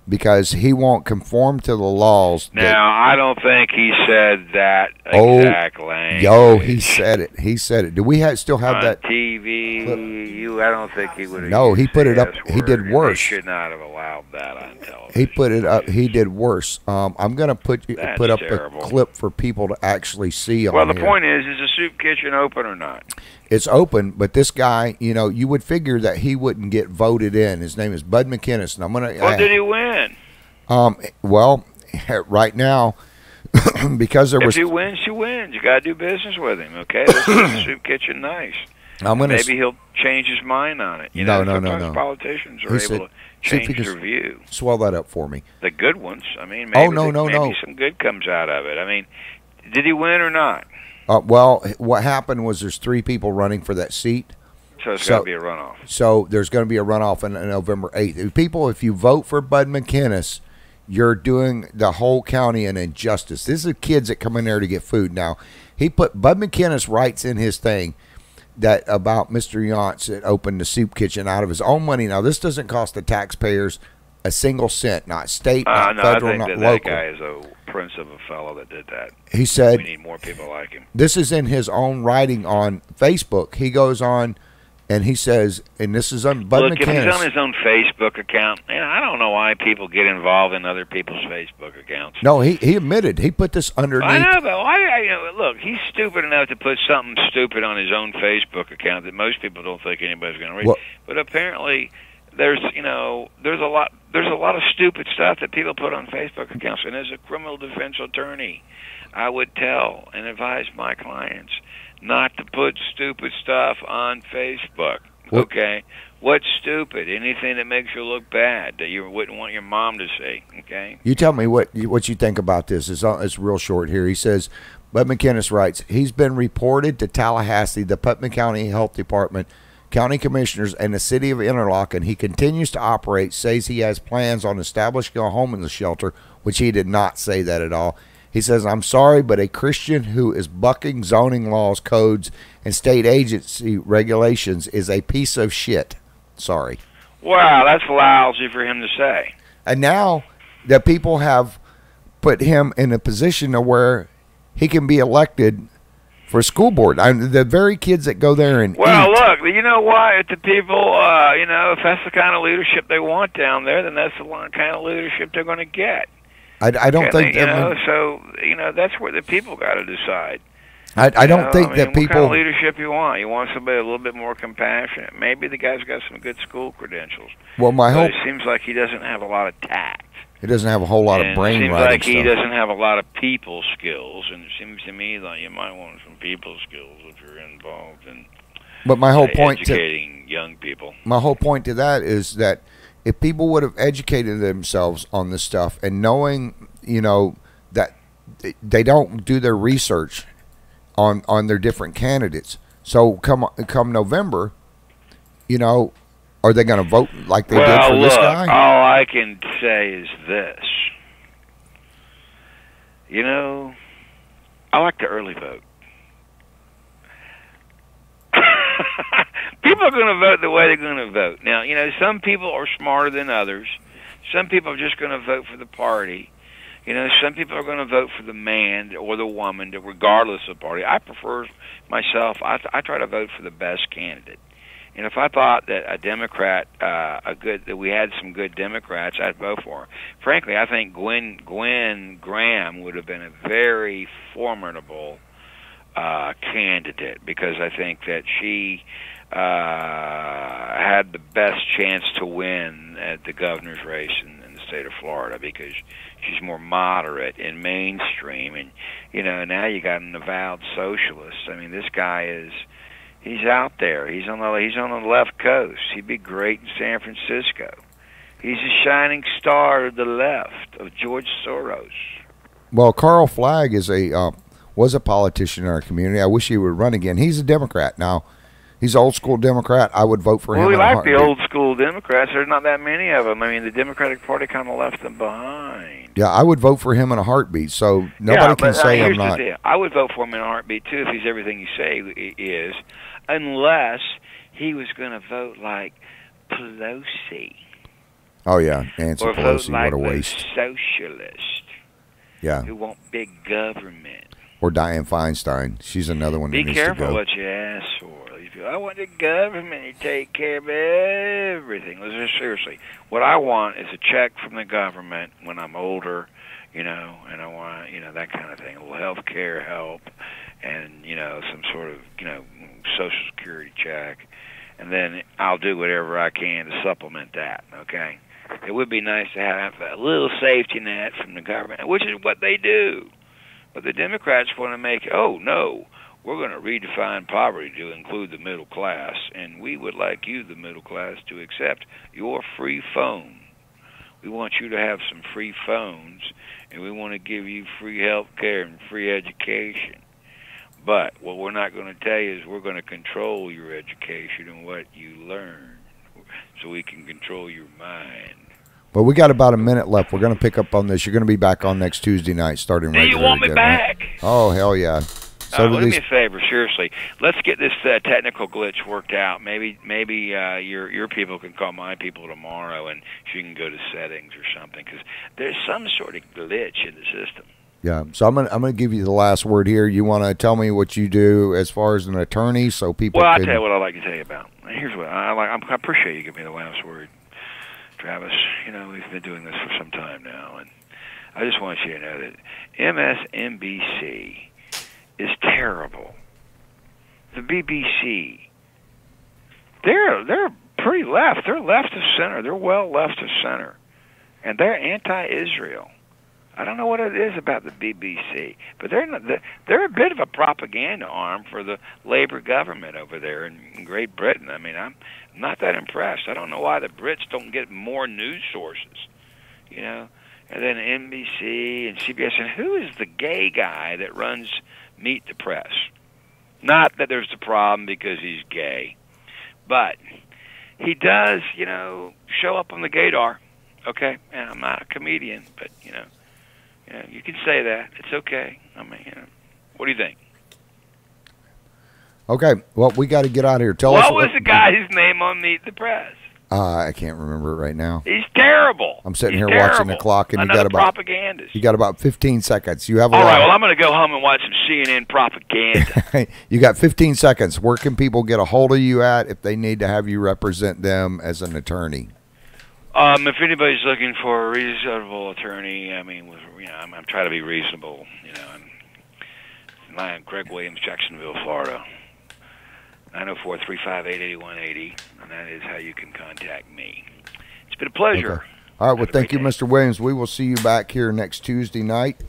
because he won't conform to the laws. Now, I don't think he said that exact language. Yo, he said it. He said it. Do we still have on that TV? I don't think he would have. No, he put it up. He word, did worse. He should not have allowed that on television. He put it up. He did worse. I'm going to put up terrible. a clip for people to actually see. Well, the point is the soup kitchen open or not? It's open, but this guy, you would figure that he wouldn't get voted in. His name is Bud McInnes, and I'm going to. Well, did he win? Well, right now, because there was. If he wins, he wins. You got to do business with him, okay? This is the soup kitchen nice. Maybe he'll change his mind on it. No. Sometimes politicians are able to change their view. Swell that up for me. The good ones. I mean, maybe, no. some good comes out of it. I mean, did he win or not? Well, what happened was there's 3 people running for that seat. So it's got to be a runoff. So there's going to be a runoff on November 8th. People, if you vote for Bud McInnes, you're doing the whole county an injustice. This is kids that come in there to get food. Now, Bud McInnes writes in his thing that about Mr. Yance that opened the soup kitchen out of his own money. Now, this doesn't cost the taxpayers a single cent, not state, not federal, not local. That guy is a prince of a fellow that did that. He said, we need more people like him. This is in his own writing on Facebook. He goes on and he says, and this is on Bud McInnes. If he's on his own Facebook account, I don't know why people get involved in other people's Facebook accounts. No, he admitted. He put this underneath. I know, but why? Look, he's stupid enough to put something stupid on his own Facebook account that most people don't think anybody's going to read. Well, but apparently, there's a lot of stupid stuff that people put on Facebook accounts. And as a criminal defense attorney, I would tell and advise my clients not to put stupid stuff on Facebook. Okay? What's stupid? Anything that makes you look bad that you wouldn't want your mom to see. Okay? You tell me what you think about this. It's real short here. He says, Bud McInnes writes, he's been reported to Tallahassee, the Putnam County Health Department, county commissioners, and the city of Interlochen. He continues to operate, says he has plans on establishing a homeless shelter, which he did not say that at all. He says, I'm sorry, but a Christian who is bucking zoning laws, codes, and state agency regulations is a piece of shit. Sorry. Wow, that's lousy for him to say. And now that people have put him in a position to where he can be elected for school board. The very kids that go there and Well, look, you know what? If the people, if that's the kind of leadership they want down there, then that's the kind of leadership they're going to get. I don't think so that's where the people got to decide. I don't think that people. What kind of leadership you want? You want somebody a little bit more compassionate. Maybe the guy's got some good school credentials. Well, it seems like he doesn't have a lot of tact. He doesn't have a whole lot of brain writing. It seems like he stuff. doesn't have a lot of people skills, and it seems to me like you might want some people skills if you're involved in. But my whole point educating young people. My whole point to that is that if people would have educated themselves on this stuff and knowing, that they don't do their research on their different candidates. So come November, are they going to vote like they did for this guy? All I can say is this. I like to early vote. People are going to vote the way they're going to vote. Now, some people are smarter than others. Some people are just going to vote for the party. Some people are going to vote for the man or the woman, regardless of party. I prefer myself. I try to vote for the best candidate. And if I thought that a Democrat, that we had some good Democrats, I'd vote for her. Frankly, I think Gwen Graham would have been a very formidable candidate because I think that she had the best chance to win at the governor's race in the state of Florida because she's more moderate and mainstream. And now you got an avowed socialist. I mean, this guy he's out there. He's on the left coast. He'd be great in San Francisco. He's a shining star to the left of George Soros. Well, Carl Flagg was a politician in our community. I wish he would run again. He's a Democrat now. He's an old school Democrat. I would vote for him. Well, we like the old school Democrats. There's not that many of them. I mean, the Democratic Party kind of left them behind. Yeah, I would vote for him in a heartbeat. So nobody can say I'm not. I would vote for him in a heartbeat too if he's everything you say he is, unless he was going to vote like Pelosi. Oh, yeah. Nancy or Pelosi, like what a waste. Socialist. Yeah. Who want big government. Or Dianne Feinstein. She's another one that needs to go. Be careful what you ask for. I want the government to take care of everything. Seriously, what I want is a check from the government when I'm older, and I want, that kind of thing. A little health care help and, some sort of, Social Security check. And then I'll do whatever I can to supplement that, okay? It would be nice to have a little safety net from the government, which is what they do. But the Democrats want to make, oh, no, we're going to redefine poverty to include the middle class, and we would like you, the middle class, to accept your free phone. We want you to have some free phones, and we want to give you free health care and free education. But what we're not going to tell you is we're going to control your education and what you learn so we can control your mind. Well, we got about a minute left. We're going to pick up on this. You're going to be back on next Tuesday night starting right. Do you want me back? Right? Oh, hell yeah. So do me a favor, seriously. Let's get this technical glitch worked out. Maybe your people can call my people tomorrow, and she can go to settings or something, because there's some sort of glitch in the system. Yeah. So I'm gonna give you the last word here. You want to tell me what you do as far as an attorney, so people. Well, I'll tell you what I'd like to tell you about. Here's what I like. I appreciate you giving me the last word, Travis. We've been doing this for some time now, and I just want you to know that MSNBC is terrible. The BBC, they're pretty left. They're left of center. They're well left of center, and they're anti-Israel. I don't know what it is about the BBC, but they're a bit of a propaganda arm for the Labour government over there in Great Britain. I mean, I'm not that impressed. I don't know why the Brits don't get more news sources, And then NBC and CBS. And who is the gay guy that runs Meet the Press? Not that there's a problem because he's gay, but he does, show up on the gaydar. Okay, and I'm not a comedian, but you can say that. It's okay. I mean, what do you think? Okay, well, we got to get out of here. Tell us what was the guy's name on Meet the Press? I can't remember it right now. He's terrible. I'm sitting here watching the clock, and you got about 15 seconds. You have all right. Well, I'm going to go home and watch some CNN propaganda. You got 15 seconds. Where can people get a hold of you at if they need to have you represent them as an attorney? If anybody's looking for a reasonable attorney, I mean, I'm trying to be reasonable. I'm Gregg Williams, Jacksonville, Florida. 904-358-8180, and that is how you can contact me. It's been a pleasure. Okay. All right, well, thank you, Mr. Williams. We will see you back here next Tuesday night,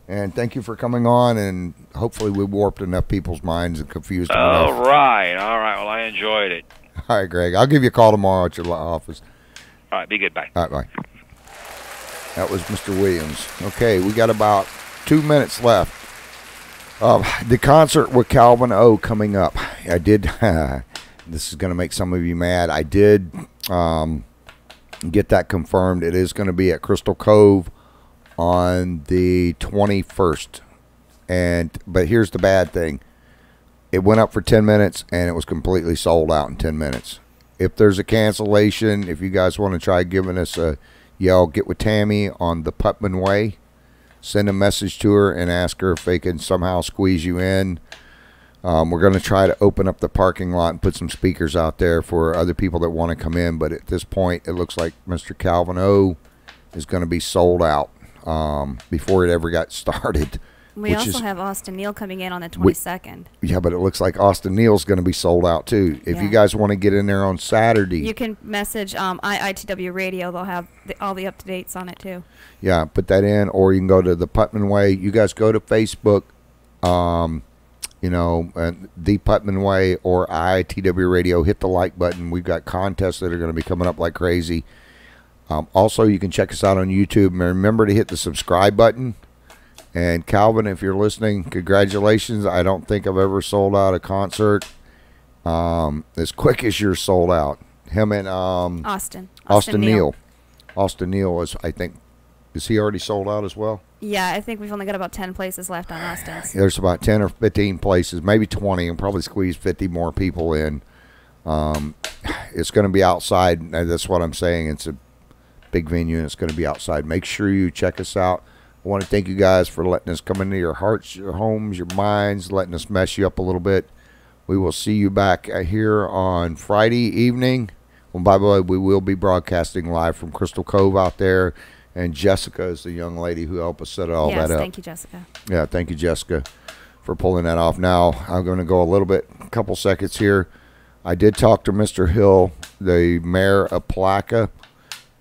and thank you for coming on, and hopefully we warped enough people's minds and confused them enough. All right. Well, I enjoyed it. All right, Greg. I'll give you a call tomorrow at your office. All right, be good. Bye. All right, bye. That was Mr. Williams. Okay, we got about 2 minutes left. The concert with Calvin O coming up. I did, this is going to make some of you mad. I did get that confirmed. It is going to be at Crystal Cove on the 21st. But here's the bad thing. It went up for 10 minutes, and it was completely sold out in 10 minutes. If there's a cancellation, if you guys want to try giving us a yell, get with Tammy on the Putman Way. Send a message to her and ask her if they can somehow squeeze you in. We're going to try to open up the parking lot and put some speakers out there for other people that want to come in. But at this point, it looks like Mr. Calvin O is going to be sold out before it ever got started. We also have Austin Neal coming in on the 22nd. Yeah, but it looks like Austin Neal's going to be sold out too. If you guys want to get in there on Saturday, you can message IITW Radio. They'll have all the up-to-dates on it too. Yeah, put that in, or you can go to the Putman Way. You guys go to Facebook, the Putman Way or IITW Radio. Hit the like button. We've got contests that are going to be coming up like crazy. Also, you can check us out on YouTube. And remember to hit the subscribe button. And Calvin, if you're listening, congratulations. I don't think I've ever sold out a concert as quick as you're sold out. Him and Austin Neal. Austin Neal is, I think, is he already sold out as well? Yeah, I think we've only got about 10 places left on Austin's. There's about 10 or 15 places, maybe 20, and probably squeeze 50 more people in. It's going to be outside. That's what I'm saying. It's a big venue, and it's going to be outside. Make sure you check us out. I want to thank you guys for letting us come into your hearts, your homes, your minds, letting us mess you up a little bit. We will see you back here on Friday evening. Well, by the way, we will be broadcasting live from Crystal Cove out there. And Jessica is the young lady who helped us set all that up. Yes, thank you, Jessica. Yeah, thank you, Jessica, for pulling that off. Now, I'm going to go a couple seconds here. I did talk to Mr. Hill, the mayor of Palatka,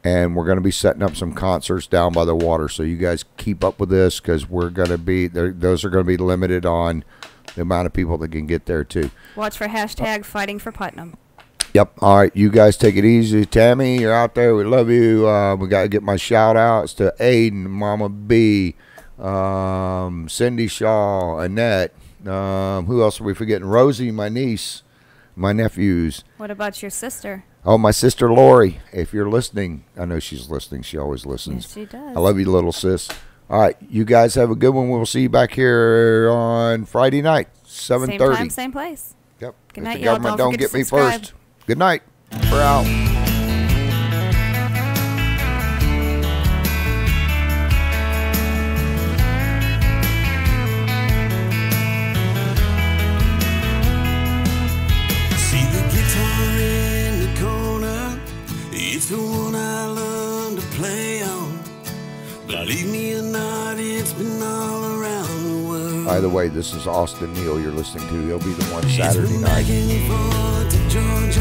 and we're going to be setting up some concerts down by the water. So you guys keep up with this, because we're going to be those are going to be limited on the amount of people that can get there too. Watch for hashtag Fighting for Putnam. Yep. All right, you guys take it easy. Tammy, you're out there. We love you. We got to get my shout outs to Aiden, Mama B, Cindy Shaw, Annette. Who else are we forgetting? Rosie, my niece, my nephews. What about your sister? Oh, my sister Lori. If you're listening, I know she's listening. She always listens. Yes, she does. I love you, little sis. All right, you guys have a good one. We'll see you back here on Friday night, 7:30. Same time, same place. Yep. Good night, Mr. y'all. Government, Don't don't forget get to me subscribe. first. Good night. We're out. See the guitar in the corner, it's the one I learned to play on. Believe me or not, it's been all around the world. By the way, this is Austin Neal you're listening to. He'll be the one Saturday It's been night. back and forth to Georgia.